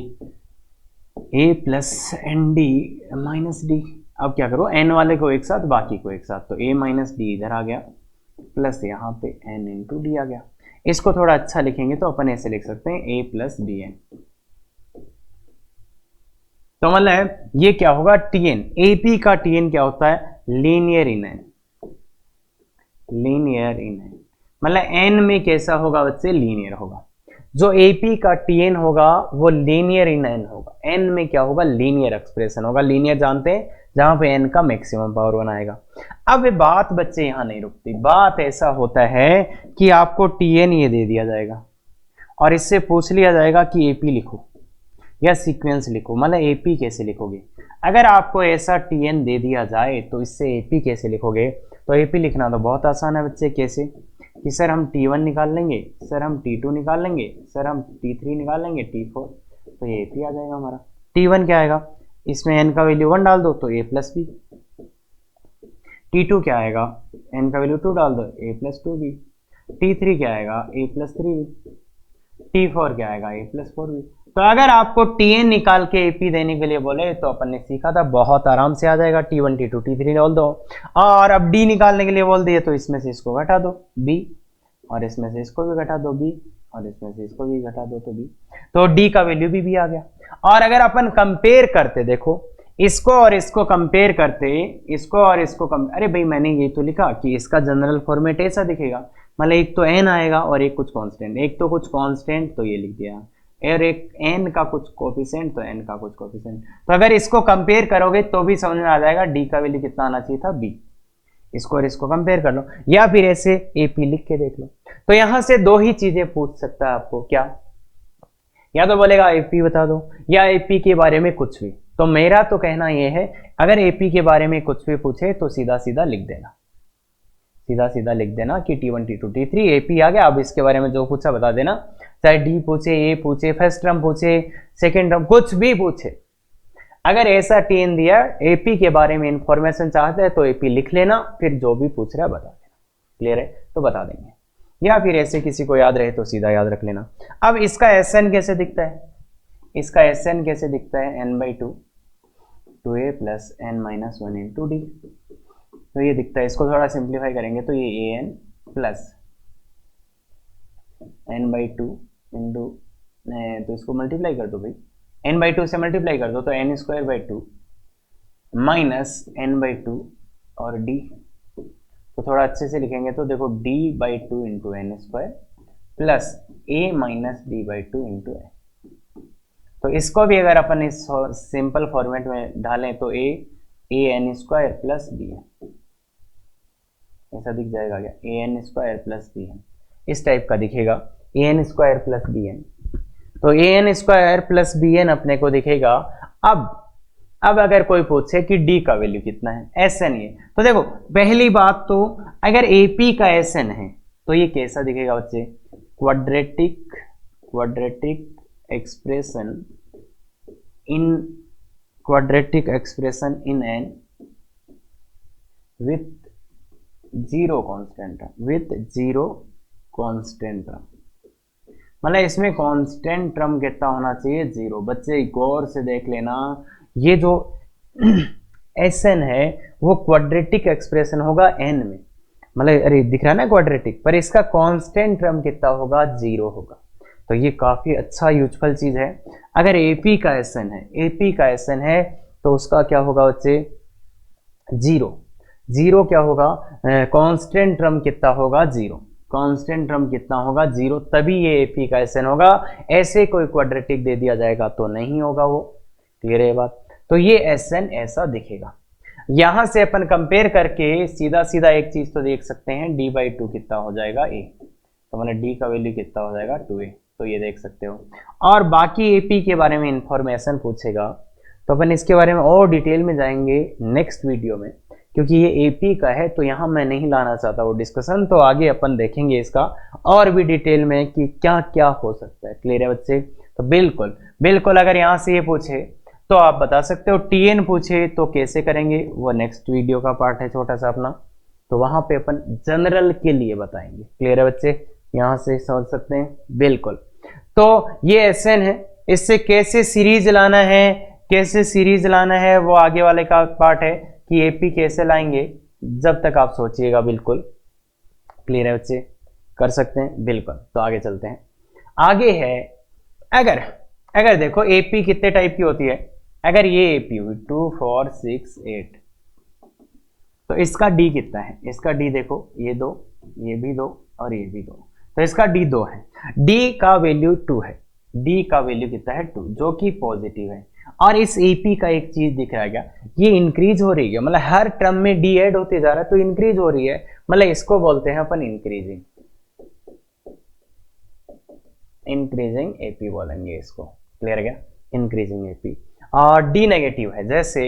A plus N D minus D. अब क्या करो, एन वाले को एक साथ, बाकी को एक साथ, तो ए माइनस डी इधर आ गया, प्लस यहाँ पे एन इंटू डी आ गया। इसको थोड़ा अच्छा लिखेंगे तो अपन ऐसे लिख सकते हैं ए प्लस बी एन। तो मतलब ये क्या होगा, टी एन, एपी का टी एन क्या होता है, linear in an, linear in an, मतलब एन में कैसा होगा बच्चे, लीनियर होगा। जो एपी का टीएन होगा वो लीनियर इन एन होगा, एन में क्या होगा, लीनियर एक्सप्रेशन होगा। लीनियर जानते हैं, जहां पे एन का मैक्सिमम पावर वन आएगा। अब ये बात बच्चे यहां नहीं रुकती, बात ऐसा होता है कि आपको टीएन ये दे दिया जाएगा और इससे पूछ लिया जाएगा कि एपी लिखो या सीक्वेंस लिखो, मतलब एपी कैसे लिखोगे। अगर आपको ऐसा टीएन दे दिया जाए तो इससे एपी कैसे लिखोगे, तो एपी लिखना तो बहुत आसान है बच्चे। कैसे कि सर हम T1 निकाल लेंगे, सर हम T2 निकाल लेंगे, सर हम T3 निकाल लेंगे, T4, तो ये एपी आ जाएगा हमारा। T1 क्या आएगा, इसमें n का वैल्यू 1 डाल दो तो a प्लस बी। T2 क्या आएगा, n का वैल्यू 2 डाल दो, a प्लस 2b। T3 क्या आएगा, a प्लस 3b। T4 क्या आएगा, a प्लस 4b। तो अगर आपको Tn निकाल के AP देने के लिए बोले तो अपन ने सीखा था, बहुत आराम से आ जाएगा, T1 T2 T3 डाल दो। और अब D निकालने के लिए बोल दिए तो इसमें से इसको घटा दो B, और इसमें से इसको भी घटा दो B, और इसमें से इसको भी घटा दो तो B, तो D का वैल्यू भी आ गया। और अगर अपन कंपेयर करते, देखो इसको और इसको कंपेयर करते, इसको और इसको अरे भाई मैंने ये तो लिखा कि इसका जनरल फॉर्मेट ऐसा दिखेगा, मतलब एक तो n आएगा और एक कुछ कांस्टेंट, एक तो कुछ कांस्टेंट तो ये लिख दिया, और एक n का कुछ कोफिशिएंट तो n का कुछ कोफिशिएंट। तो अगर इसको कंपेयर करोगे तो भी समझ में आ जाएगा d का वैल्यू कितना आना चाहिए था, b। इसको और इसको कंपेयर कर लो, या फिर ऐसे AP लिख के देख लो। तो यहां से दो ही चीजें पूछ सकता है आपको, क्या, या तो बोलेगा AP बता दो, या AP के बारे में कुछ भी। तो मेरा तो कहना यह है, अगर AP के बारे में कुछ भी पूछे तो सीधा सीधा लिख देना, सीधा सीधा लिख देना कि T1 T2 T3 AP आ गया। अब इसके बारे में जो पूछा बता देना, चाहे D पूछे, A पूछे, फर्स्ट टर्म पूछे, सेकेंड टर्म, कुछ भी पूछे। अगर ऐसा TN दिया, AP के बारे में इंफॉर्मेशन चाहते हैं तो AP लिख लेना, फिर जो भी पूछ रहा है बता देना। क्लियर है, तो बता देंगे, या फिर ऐसे किसी को याद रहे तो सीधा याद रख लेना। अब इसका SN कैसे दिखता है, इसका SN कैसे दिखता है, n/2 2a plus n minus 1 into D. तो ये दिखता है, इसको थोड़ा सिंप्लीफाई करेंगे तो ये an प्लस n/2 इंटू, तो इसको मल्टीप्लाई कर दो भाई, n/2 से मल्टीप्लाई कर दो तो n² 2 माइनस n/2 और d। तो थोड़ा अच्छे से लिखेंगे तो देखो d/2 into n² plus a minus d/2 into n। तो इसको भी अगर अपन इस सिंपल फॉर्मेट में डालें तो an² प्लस bn, ऐसा दिख जाएगा क्या, an² प्लस bn, इस टाइप का दिखेगा, an² प्लस bn। तो an² प्लस bn अपने को दिखेगा। अब अगर कोई पूछे कि d का वैल्यू कितना है, SN ये, तो देखो पहली बात तो अगर AP का SN है तो ये कैसा दिखेगा बच्चे, quadratic expression in n with zero constant term, मतलब इसमें कांस्टेंट टर्म कितना होना चाहिए, 0। बच्चे गौर से देख लेना, ये जो SN है वो क्वाड्रेटिक एक्सप्रेशन होगा n में, मतलब अरे दिख रहा है ना क्वाड्रेटिक, पर इसका कांस्टेंट टर्म कितना होगा, 0 होगा। तो ये काफी अच्छा यूजफुल चीज है। अगर AP का SN है तो उसका क्या होगा बच्चे, 0 क्या होगा, कांस्टेंट टर्म कितना होगा, 0। कांस्टेंट टर्म कितना होगा, 0, तभी ये AP का SN होगा। ऐसे कोई क्वाड्रेटिक दे दिया जाएगा तो नहीं होगा वो। क्लियर है बात। तो ये SN ऐसा दिखेगा। यहां से अपन कंपेयर करके सीधा सीधा एक चीज तो देख सकते हैं, d/2 कितना हो जाएगा, a, तो मतलब d का वैल्यू कितना हो जाएगा, 2a, तो ये देख सकते हो। और बाकी AP के बारे में इंफॉर्मेशन पूछेगा तो अपन इसके बारे में और डिटेल में जाएंगे नेक्स्ट वीडियो में, क्योंकि ये AP का है तो यहाँ मैं नहीं लाना चाहता वो डिस्कशन, तो आगे अपन देखेंगे इसका और भी डिटेल में कि क्या क्या हो सकता है। क्लियर है बच्चे। तो बिल्कुल अगर यहाँ से ये पूछे तो आप बता सकते हो, TN पूछे तो कैसे करेंगे वो नेक्स्ट वीडियो का पार्ट है छोटा सा अपना, तो वहां पे अपन जनरल के लिए बताएंगे। क्लियर है बच्चे, यहाँ से समझ सकते हैं। बिल्कुल, तो ये SN है, इससे कैसे सीरीज लाना है, कैसे सीरीज लाना है वो आगे वाले का पार्ट है कि एपी कैसे लाएंगे, जब तक आप सोचिएगा। बिल्कुल क्लियर है बच्चे, कर सकते हैं बिल्कुल। तो आगे चलते हैं। आगे है अगर देखो एपी कितने टाइप की होती है। अगर ये एपी हुई 2 4 6 8, तो इसका डी कितना है, इसका डी देखो, ये दो, ये भी दो और ये भी दो, तो इसका डी 2 है। डी का वैल्यू 2 है, डी का वैल्यू कितना है 2, जो कि पॉजिटिव है। और इस एपी का एक चीज दिख रहा है, ये इंक्रीज हो रही है, मतलब हर टर्म में डी ऐड होते जा रहा है, तो इंक्रीज हो रही है, मतलब इसको बोलते हैं अपन इंक्रीजिंग एपी बोलेंगे इसको। क्लियर है क्या, इंक्रीजिंग एपी। और डी नेगेटिव है, जैसे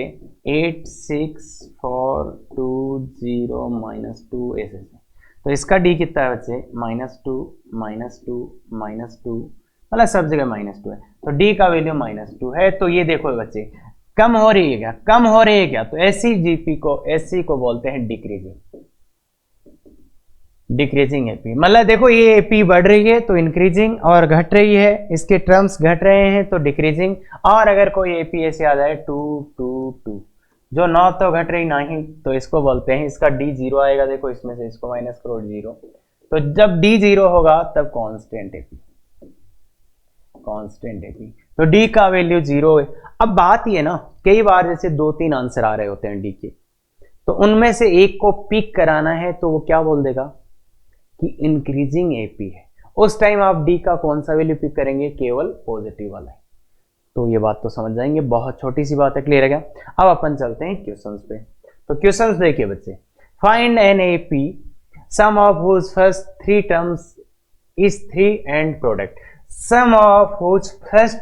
8 6 4 2 0 -2 ऐसे। तो इसका डी कितना है बच्चे, -2 -2 -2, मतलब सब जगह -2 है, तो डी का वैल्यू -2 है। तो ये देखो बच्चे कम हो रही है क्या, कम हो रही है क्या, तो ऐसी जीपी को, ऐसी को बोलते हैं डिक्रीजिंग एपी। मतलब देखो ये एपी बढ़ रही है तो इंक्रीजिंग, और घट रही है, इसके टर्म्स घट रहे हैं तो डिक्रीजिंग। और अगर कोई एपी ऐसे आ जाए 2 2 2, जो ना तो घट रही ना ही, तो इसको बोलते हैं, इसका डी 0 आएगा, देखो इसमें से इसको माइनस करो 0, तो जब डी 0 होगा तब कांस्टेंट एपी, तो डी का वैल्यू 0 है। अब बात ये ना, कई बार जैसे 2-3 आंसर आ रहे होते हैं डी के, तो उनमें से एक को पिक कराना है, तो वो क्या बोल देगा कि इंक्रीजिंग एपी है। उस टाइम आप डी का कौन सा वैल्यू पिक करेंगे, केवल पॉजिटिव वाला है। तो ये बात तो समझ जाएंगे, बहुत छोटी सी बात है। क्लियर है क्या। अब अपन चलते हैं क्वेश्चंस पे। तो क्वेश्चंस देखिए बच्चे, find an AP sum of whose first 3 terms is 3 and product. Sum of whose first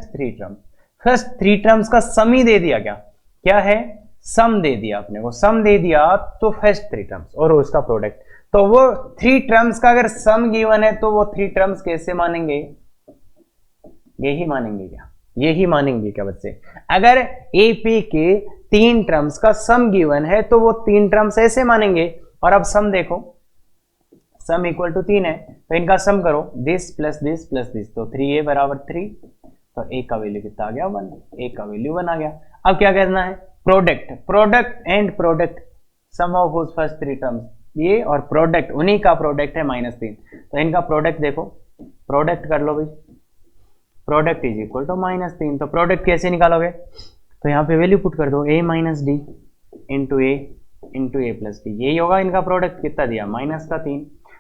3 terms का सम ही दे दिया, क्या है, सम दे दिया अपने को, सम दे दिया, तो फर्स्ट 3 टर्म्स और उसका प्रोडक्ट। तो वो 3 टर्म्स का अगर सम गिवन है तो वो 3 टर्म्स कैसे मानेंगे, यही मानेंगे क्या बच्चे। अगर एपी के 3 टर्म्स का सम गिवन है तो वो 3 टर्म्स ऐसे मानेंगे। और अब सम देखो, सम इक्वल टू 3 है, तो इनका सम करो, this plus this plus this, तो 3a बराबर 3, तो a का वैल्यू कितना आ गया 1, a का वैल्यू 1 आ गया। अब क्या करना है, product sum of whose first 3 terms, ये और प्रोडक्ट, उन्हीं का प्रोडक्ट है -3, तो इनका प्रोडक्ट देखो, प्रोडक्ट कर लो भाई, प्रोडक्ट इज इक्वल टू -3। तो प्रोडक्ट कैसे निकालोगे, तो यहाँ पे वैल्यू पुट कर दो, a minus D into A plus D, यही होगा इनका प्रोडक्ट। कितना दिया, -3,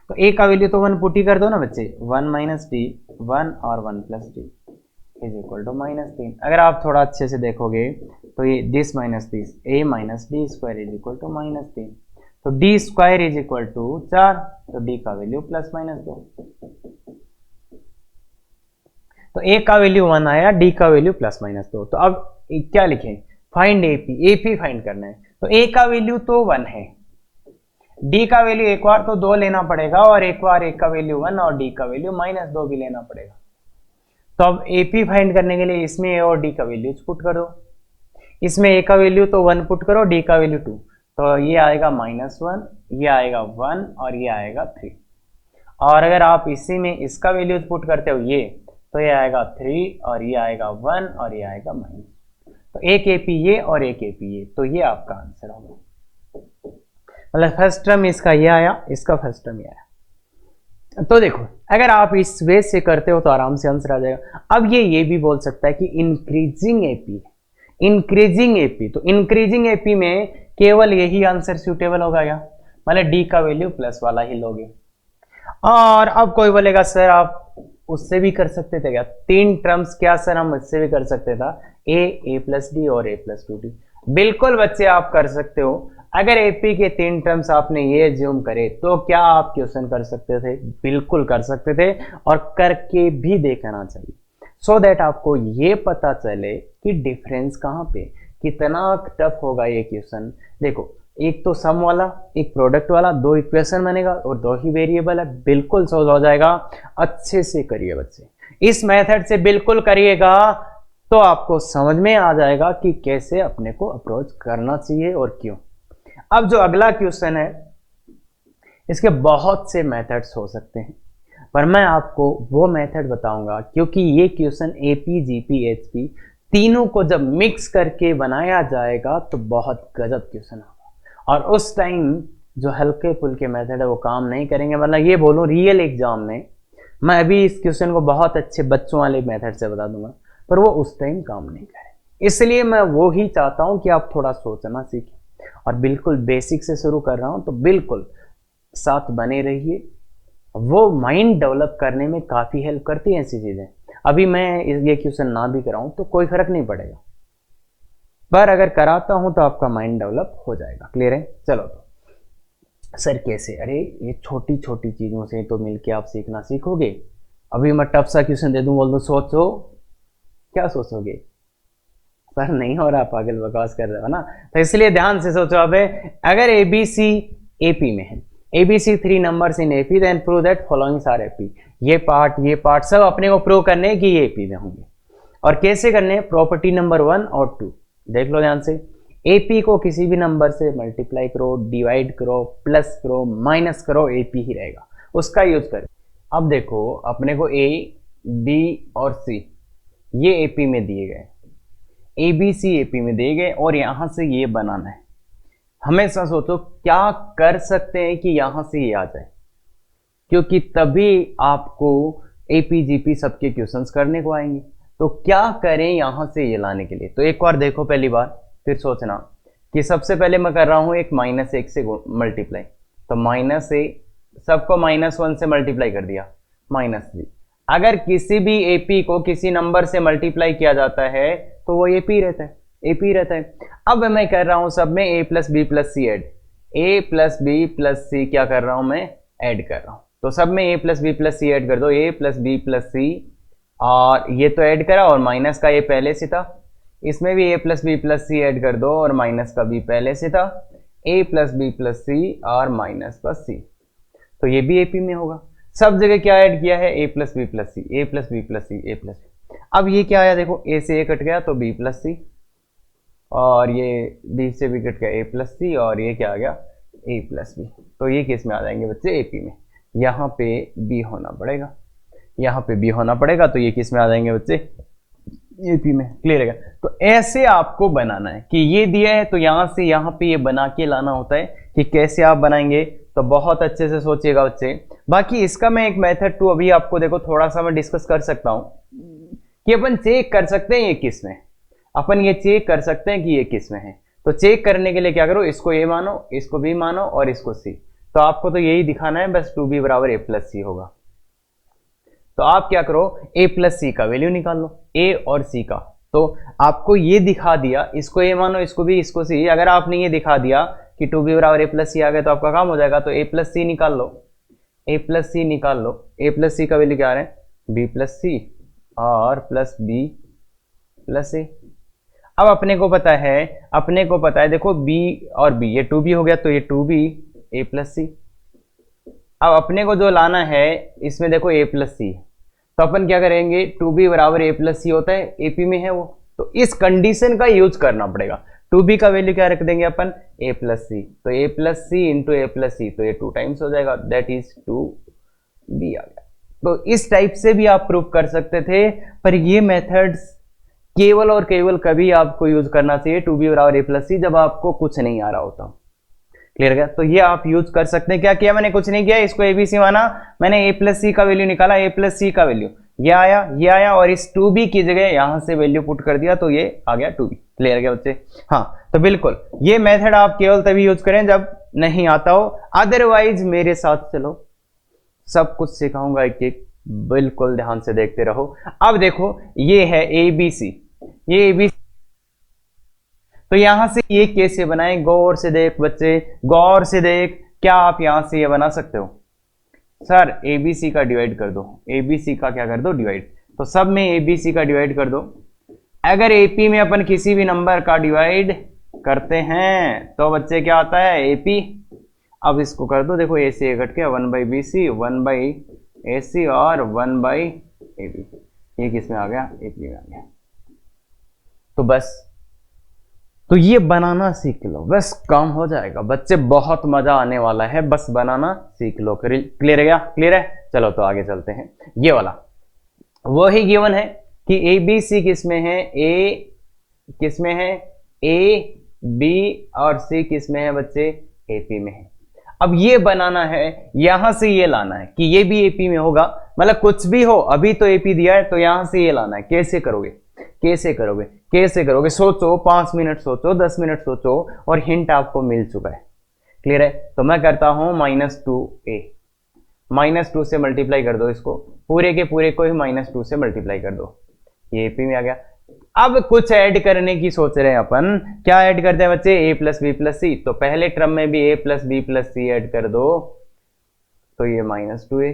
तो a का वैल्यू तो 1 पुट ही कर दो ना बच्चे, 1 माइनस डी 1 और 1 plus D is equal to -3। अगर आप थोड़ा अच्छे से देखोगे तो ये this minus this, a minus D square is equal to -3, तो D square is equal to 4, तो डी का वैल्यू +-2, तो a का वैल्यू 1 आया, डी का वैल्यू +-2। तो अब क्या लिखें, फाइंड एपी फाइंड करना है। तो a का वैल्यू तो 1 है, d का वैल्यू एक बार तो 2 लेना पड़ेगा, और एक बार a का वैल्यू 1 और d का वैल्यू -2 भी लेना पड़ेगा। तो अब एपी फाइंड करने के लिए इसमें a और d का वैल्यू पुट करो, इसमें a का वैल्यू तो 1 पुट करो, d का वैल्यू 2, तो ये आएगा -1, ये आएगा 1 और ये आएगा 3। और अगर आप इसी में इसका वैल्यू पुट करते हो ये, तो ये आएगा 3 और ये आएगा 1 और ये आएगा -, तो एक एपी ये और एक एपी ये, तो ये आपका आंसर होगा। मतलब फर्स्ट टर्म इसका ये आया, इसका फर्स्ट टर्म ये आया। तो देखो अगर आप इस वे से करते हो तो आराम से आंसर आ जाएगा। अब ये भी बोल सकता है कि इंक्रीजिंग एपी, तो इंक्रीजिंग एपी में केवल यही आंसर सूटेबल होगा क्या, मतलब डी का वैल्यू प्लस वाला ही लोगे। और अब कोई बोलेगा सर आप उससे भी कर सकते थे क्या, 3 टर्म्स, क्या सर हम उससे भी कर सकते था, a प्लस डी और a प्लस 2d। बिल्कुल बच्चे आप कर सकते हो। अगर एपी के 3 टर्म्स आपने ये एज्यूम करे तो क्या आप क्वेश्चन कर सकते थे, बिल्कुल कर सकते थे, और करके भी देखना चाहिए, सो दैट आपको ये पता चले कि डिफरेंस कहाँ पे, कितना टफ होगा ये क्वेश्चन। देखो एक तो सम वाला, एक प्रोडक्ट वाला, 2 इक्वेशन बनेगा और 2 ही वेरिएबल है, बिल्कुल सोल्व हो जाएगा। अच्छे से करिए बच्चे, इस मेथड से बिल्कुल करिएगा तो आपको समझ में आ जाएगा कि कैसे अपने को अप्रोच करना चाहिए और क्यों। अब जो अगला क्वेश्चन है, इसके बहुत से मेथड्स हो सकते हैं, पर मैं आपको वो मेथड बताऊंगा, क्योंकि ये क्वेश्चन एपी जीपी एचपी तीनों को जब मिक्स करके बनाया जाएगा तो बहुत गजब क्वेश्चन होगा, और उस टाइम जो हल्के फुल्के मेथड है वो काम नहीं करेंगे। मतलब ये बोलूं रियल एग्जाम में मैं अभी इस क्वेश्चन को बहुत अच्छे बच्चों वाले मेथड से बता दूंगा, पर वो उस टाइम काम नहीं करें। इसलिए मैं वो ही चाहता हूं कि आप थोड़ा सोचना सीखें, और बिल्कुल बेसिक से शुरू कर रहा हूं तो बिल्कुल साथ बने रहिए। वो माइंड डेवलप करने में काफ़ी हेल्प करती है ऐसी चीज़ें। अभी मैं ये क्वेश्चन ना भी कराऊं तो कोई फर्क नहीं पड़ेगा, पर अगर कराता हूं तो आपका माइंड डेवलप हो जाएगा। क्लियर है? चलो तो सर कैसे? अरे ये छोटी छोटी चीज़ों से तो मिलके आप सीखना सीखोगे। अभी मैं टफ सा क्वेश्चन दे दूं, बोल दो सोचो, क्या सोचोगे? सर नहीं हो रहा, पागल बकवास कर रहे हो ना। तो इसलिए ध्यान से सोचो। अब अगर ए बी सी एपी में है, ABC 3 numbers in AP, then prove that following are AP। ये पार्ट सब अपने को प्रूव करने हैं कि ये AP में होंगे। और कैसे करने? प्रॉपर्टी नंबर 1 और 2 देख लो ध्यान से। AP को किसी भी नंबर से मल्टीप्लाई करो, डिवाइड करो, प्लस करो, माइनस करो, AP ही रहेगा, उसका यूज करें। अब देखो अपने को A, B और C ये AP में दिए गए, ABC AP में दिए गए, और यहां से ये बनाना है। हमेशा सोचो क्या कर सकते हैं कि यहां से ये आ जाए, क्योंकि तभी आपको एपीजीपी सबके क्वेश्चंस करने को आएंगे। तो क्या करें यहां से ये लाने के लिए? तो एक बार देखो पहली बार, फिर सोचना कि सबसे पहले मैं कर रहा हूं एक -1 से मल्टीप्लाई, तो -a सबको -1 से मल्टीप्लाई कर दिया, -3। अगर किसी भी एपी को किसी नंबर से मल्टीप्लाई किया जाता है तो वो एपी रहता है, एपी रहता है। अब मैं कर रहा हूं सब में a plus B plus C add, a plus B plus C क्या कर रहा हूं मैं? ऐड कर रहा हूं। तो सब में a plus B plus C add कर दो, a plus B plus C, और ये तो ऐड करा, और माइनस का a पहले से था, इसमें भी a plus B plus C add कर दो, और माइनस का b पहले से था, a plus B plus C और माइनस का c, तो ये भी एपी में होगा। सब जगह क्या ऐड किया है? a plus B plus C, a plus B plus C, a plus B. अब ये क्या आया देखो, a से a कट गया तो b प्लस सी, और ये b से b कट गया a प्लस सी, और ये क्या आ गया? a plus B. तो ये किस में आ जाएंगे बच्चे? एपी में। यहाँ पे b होना पड़ेगा, यहाँ पे b होना पड़ेगा, तो ये किस में आ जाएंगे बच्चे? एपी में। क्लियर है? तो ऐसे आपको बनाना है कि ये दिया है तो यहाँ से यहाँ पे ये बना के लाना होता है। कि कैसे आप बनाएंगे तो बहुत अच्छे से सोचिएगा बच्चे। बाकी इसका मैं एक मेथड 2 अभी आपको देखो थोड़ा सा मैं डिस्कस कर सकता हूँ कि अपन चेक कर सकते हैं ये किस में, अपन ये चेक कर सकते हैं कि ये किस में है। तो चेक करने के लिए क्या करो, इसको ए मानो, इसको बी मानो और इसको सी। तो आपको तो यही दिखाना है बस 2b बराबर a प्लस सी होगा। तो आप क्या करो, a प्लस सी का वैल्यू निकाल लो, a और c का। तो आपको ये दिखा दिया, इसको a मानो, इसको b, इसको c। अगर आपने ये दिखा दिया कि 2b बराबर a प्लस सी आ गया तो आपका काम हो जाएगा। तो a प्लस सी निकाल लो, a प्लस सी निकाल लो। a प्लस सी का वैल्यू क्या आ रहा है? b प्लस सी और प्लस b प्लस a। अब अपने को पता है देखो b और b, ये 2b हो गया तो ये 2b a प्लस सी। अब अपने को जो लाना है इसमें देखो a प्लस सी, तो अपन क्या करेंगे, 2b बराबर a प्लस सी होता है, एपी में है वो, तो इस कंडीशन का यूज करना पड़ेगा। 2b का वैल्यू क्या रख देंगे अपन? a plus C. तो a plus C into a plus C, तो ये 2 टाइम्स हो जाएगा, दैट इज 2b आ गया। तो इस टाइप से भी आप प्रूव कर सकते थे, पर ये मेथड्स केवल और केवल कभी आपको यूज करना चाहिए 2b बराबर a प्लस सी जब आपको कुछ नहीं आ रहा होता। क्लियर है? तो ये आप यूज कर सकते हैं। क्या किया मैंने? कुछ नहीं किया, इसको एबीसी माना, मैंने a प्लस सी का वैल्यू निकाला, a प्लस सी का वैल्यू ये आया और इस 2b की जगह यहां से वैल्यू पुट कर दिया तो ये आ गया 2b। क्लियर है बच्चे? हाँ, तो बिल्कुल ये मेथड आप केवल तभी यूज करें जब नहीं आता हो, अदरवाइज मेरे साथ चलो, सब कुछ सिखाऊंगा एक एक, बिल्कुल ध्यान से देखते रहो। अब देखो ये है एबीसी, ये एबीसी, तो यहां से ये कैसे बनाएं? गौर से देख बच्चे, गौर से देख। क्या आप यहां से ये बना सकते हो? सर एबीसी का डिवाइड कर दो, एबीसी का क्या कर दो? डिवाइड। तो सब में एबीसी का डिवाइड कर दो। अगर एपी में अपन किसी भी नंबर का डिवाइड करते हैं तो बच्चे क्या आता है? एपी। अब इसको कर दो, देखो ए से ए कट के 1/BC, 1/AC और 1/AB। ये किस में आ गया? एपी में आ गया। तो बस तो ये बनाना सीख लो, बस काम हो जाएगा बच्चे, बहुत मजा आने वाला है, बस बनाना सीख लो। क्लियर है क्या? क्लियर है? चलो तो आगे चलते हैं। ये वाला वही गिवन है कि ए बी सी किस में है, ए किस में है, ए बी और सी किस में है बच्चे, एपी में है। अब ये बनाना है, यहां से ये लाना है कि ये भी एपी में होगा, मतलब कुछ भी हो, अभी तो एपी दिया है तो यहां से ये लाना है। कैसे करोगे, कैसे करोगे, कैसे करोगे? सोचो, 5 मिनट सोचो, 10 मिनट सोचो, और हिंट आपको मिल चुका है। क्लियर है? तो मैं करता हूं -2a, -2 से मल्टीप्लाई कर दो इसको, पूरे के पूरे को ही -2 से मल्टीप्लाई कर दो, ये एपी में आ गया। अब कुछ ऐड करने की सोच रहे हैं अपन, क्या ऐड करते हैं बच्चे, a plus B plus C. तो पहले टर्म में भी a plus B plus C add कर दो, तो ये -2a,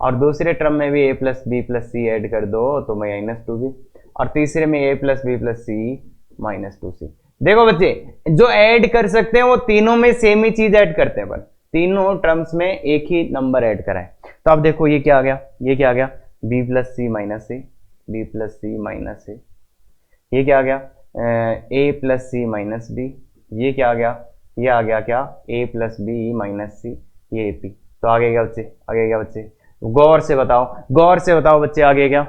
और दूसरे टर्म में भी a plus B plus C add कर दो, तो -2b, और तीसरे में a plus B plus C -2c। देखो बच्चे, जो ऐड कर सकते हैं वो तीनों में सेम ही चीज ऐड करते हैं, पर तीनों टर्म्स में एक ही नंबर ऐड करा है। तो अब देखो ये क्या आ गया, ये क्या आ गया, b plus C minus C, b plus C minus C, ये क्या आ गया, a plus C minus B, ये क्या आ गया, ये आ गया क्या, a plus B minus C, ये AP। तो आगे क्या बच्चे, आगे क्या बच्चे, गौर से बताओ, गौर से बताओ बच्चे, आगे क्या?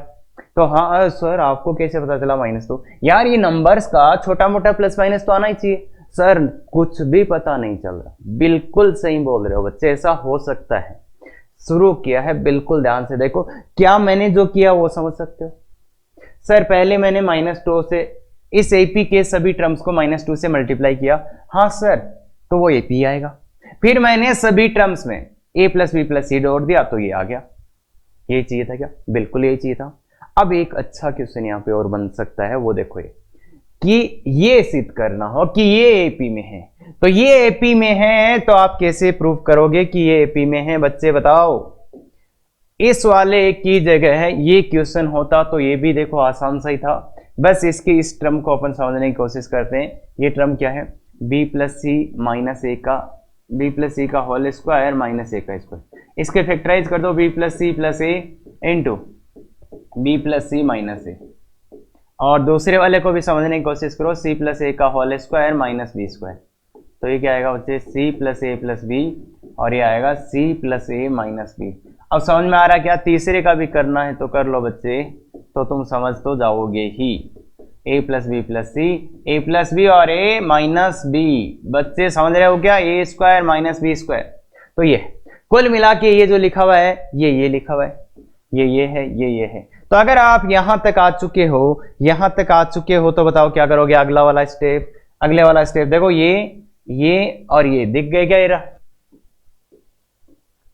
तो हाँ सर आपको कैसे पता चला -2? यार ये नंबर्स का छोटा मोटा प्लस माइनस तो आना ही चाहिए। सर कुछ भी पता नहीं चल रहा, बिल्कुल सही बोल रहे हो बच्चे, ऐसा हो सकता है। शुरू किया है, बिल्कुल ध्यान से देखो, क्या मैंने जो किया वो समझ सकते हो? सर पहले मैंने -2 से इस एपी के सभी टर्म्स को -2 से मल्टीप्लाई किया, हाँ सर, तो वो एपी आएगा। फिर मैंने सभी टर्म्स में a प्लस बी प्लस सी जोड़ दिया, तो ये आ गया। ये चाहिए था क्या? बिल्कुल यही चाहिए था। अब एक अच्छा क्वेश्चन यहाँ पे और बन सकता है, वो देखो ये, कि ये सिद्ध करना हो कि ये एपी में है। तो ये एपी में है, तो आप कैसे प्रूव करोगे कि ये एपी में है बच्चे, बताओ? इस वाले की जगह है ये क्वेश्चन होता तो ये भी देखो आसान सा ही था, बस इसकी इस टर्म को अपन समझने की कोशिश करते हैं। ये टर्म क्या है, b प्लस सी माइनस ए का, b प्लस सी का होल स्क्वायर माइनस ए का स्क्वायर, इसके फैक्टराइज कर दो, b प्लस सी प्लस ए into B plus C minus ए, और दूसरे वाले को भी समझने की कोशिश करो, c प्लस ए का whole square minus B square. तो ये क्या आएगा बच्चे, c plus A plus B, और ये आएगा c plus A minus B. अब समझ में आ रहा है क्या? तीसरे का भी करना है तो कर लो बच्चे, तो तुम समझ तो जाओगे ही। a plus B plus C, A plus B और a माइनस बी, बच्चे समझ रहे हो क्या, a square minus B square. तो ये कुल मिला के ये जो लिखा हुआ है, ये लिखा हुआ है, ये है, ये है। तो अगर आप यहां तक आ चुके हो, यहां तक आ चुके हो, तो बताओ क्या करोगे? अगला वाला स्टेप, अगले वाला स्टेप देखो, ये और ये दिख गए क्या? ये रहा।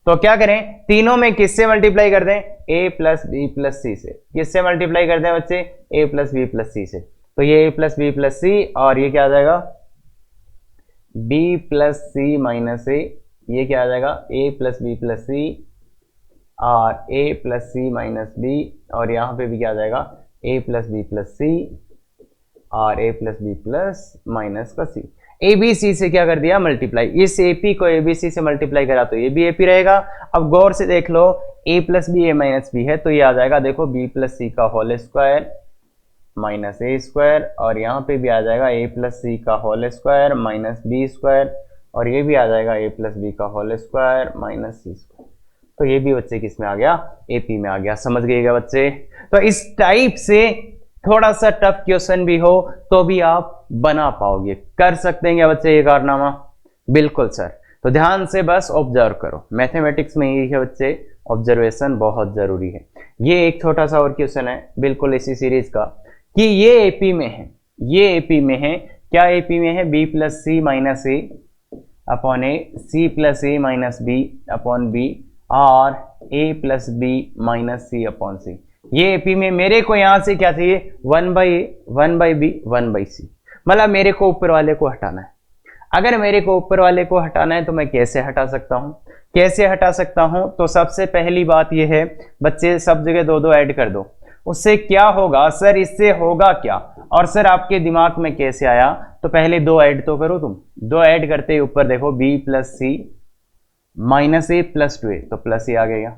तो क्या करें, तीनों में किससे मल्टीप्लाई कर दें, a plus B plus C से। किससे मल्टीप्लाई कर दें बच्चे, a plus B plus C से। तो ये a plus B plus C, और ये क्या आ जाएगा, b plus C minus A, ये क्या आ जाएगा, a plus B plus C, और a plus C minus B, और यहाँ पे भी क्या आ जाएगा, a plus B plus C, और a plus B plus minus का सी। ए बी सी से क्या कर दिया, मल्टीप्लाई। इस एपी को ए बी सी से मल्टीप्लाई करा तो ये भी एपी रहेगा। अब गौर से देख लो, ए प्लस बी ए माइनस बी है, तो ये आ जाएगा देखो बी प्लस सी का होल स्क्वायर माइनस ए स्क्वायर, और यहाँ पे भी आ जाएगा ए प्लस सी का whole square minus B square, और ये भी आ जाएगा ए प्लस बी का whole square minus C square. तो ये भी बच्चे किस में आ गया, एपी में आ गया। समझ गएगा बच्चे? तो इस टाइप से थोड़ा सा टफ क्वेश्चन भी हो तो भी आप बना पाओगे, कर सकते हैं क्या बच्चे ये कारनामा? बिल्कुल सर। तो ध्यान से बस ऑब्जर्व करो, मैथमेटिक्स में यही है बच्चे, ऑब्जर्वेशन बहुत जरूरी है। ये एक छोटा सा और क्वेश्चन है बिल्कुल इसी सीरीज का, कि ये एपी में है, ये एपी में है, क्या एपी में है, B plus C minus A upon A, C plus A minus B upon B, और ए प्लस बी माइनस सी अपॉन सी। ये एपी में मेरे को यहां से क्या चाहिए, 1 बाई बी 1 बाई सी, मतलब मेरे को ऊपर वाले को हटाना है। अगर मेरे को ऊपर वाले को हटाना है तो मैं कैसे हटा सकता हूं, कैसे हटा सकता हूं? तो सबसे पहली बात यह है बच्चे, सब जगह 2 ऐड कर दो। उससे क्या होगा सर, इससे होगा क्या, और सर आपके दिमाग में कैसे आया? तो पहले 2 ऐड तो करो तुम। 2 ऐड करते ही ऊपर देखो बी प्लस सी माइनस ए प्लस 2a, तो प्लस ए आ गया।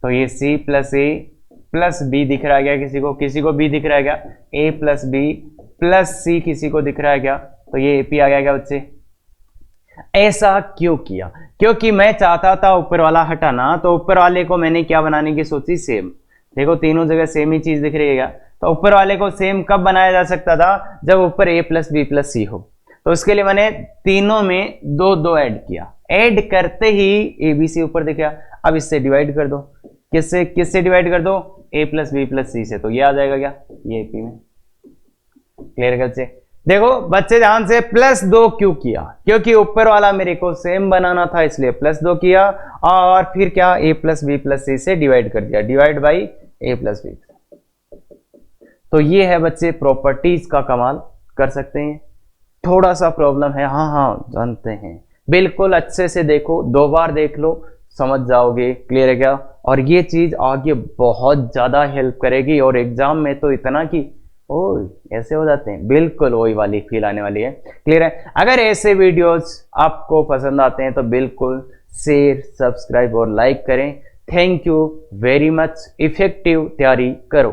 तो ये C plus A plus B दिख रहा है क्या किसी को? किसी को बी दिख रहा है क्या? ए प्लस बी प्लस सी किसी को दिख रहा है क्या? तो ये ए पी आ गया क्या बच्चे? ऐसा क्यों किया? क्योंकि मैं चाहता था ऊपर वाला हटाना, तो ऊपर वाले को मैंने क्या बनाने की सोची? सेम। देखो तीनों जगह सेम ही चीज दिख रही है क्या? तो ऊपर वाले को सेम कब बनाया जा सकता था? जब ऊपर ए प्लस बी प्लस सी हो। तो उसके लिए मैंने तीनों में दो दो ऐड किया, ऐड करते ही ए बी सी ऊपर दिख गया। अब इससे डिवाइड कर दो, किससे किससे डिवाइड कर दो? ए प्लस बी प्लस सी से, तो ये आ जाएगा क्या? ये ए पी में। क्लियर कर बच्चे? देखो बच्चे ध्यान से, प्लस दो क्यों किया? क्योंकि ऊपर वाला मेरे को सेम बनाना था, इसलिए प्लस दो किया, और फिर क्या? A plus B plus C से डिवाइड कर दिया, divide by A plus B. तो ये है बच्चे प्रॉपर्टीज का कमाल, कर सकते हैं। थोड़ा सा प्रॉब्लम है, हाँ हाँ जानते हैं, बिल्कुल अच्छे से देखो, दो बार देख लो, समझ जाओगे। क्लियर है क्या? और ये चीज आगे बहुत ज्यादा हेल्प करेगी, और एग्जाम में तो इतना कि ओ ऐसे हो जाते हैं, बिल्कुल वही वाली फील आने वाली है। क्लियर है? अगर ऐसे वीडियोस आपको पसंद आते हैं तो बिल्कुल शेयर, सब्सक्राइब और लाइक करें। Thank you very much. Effective तैयारी करो।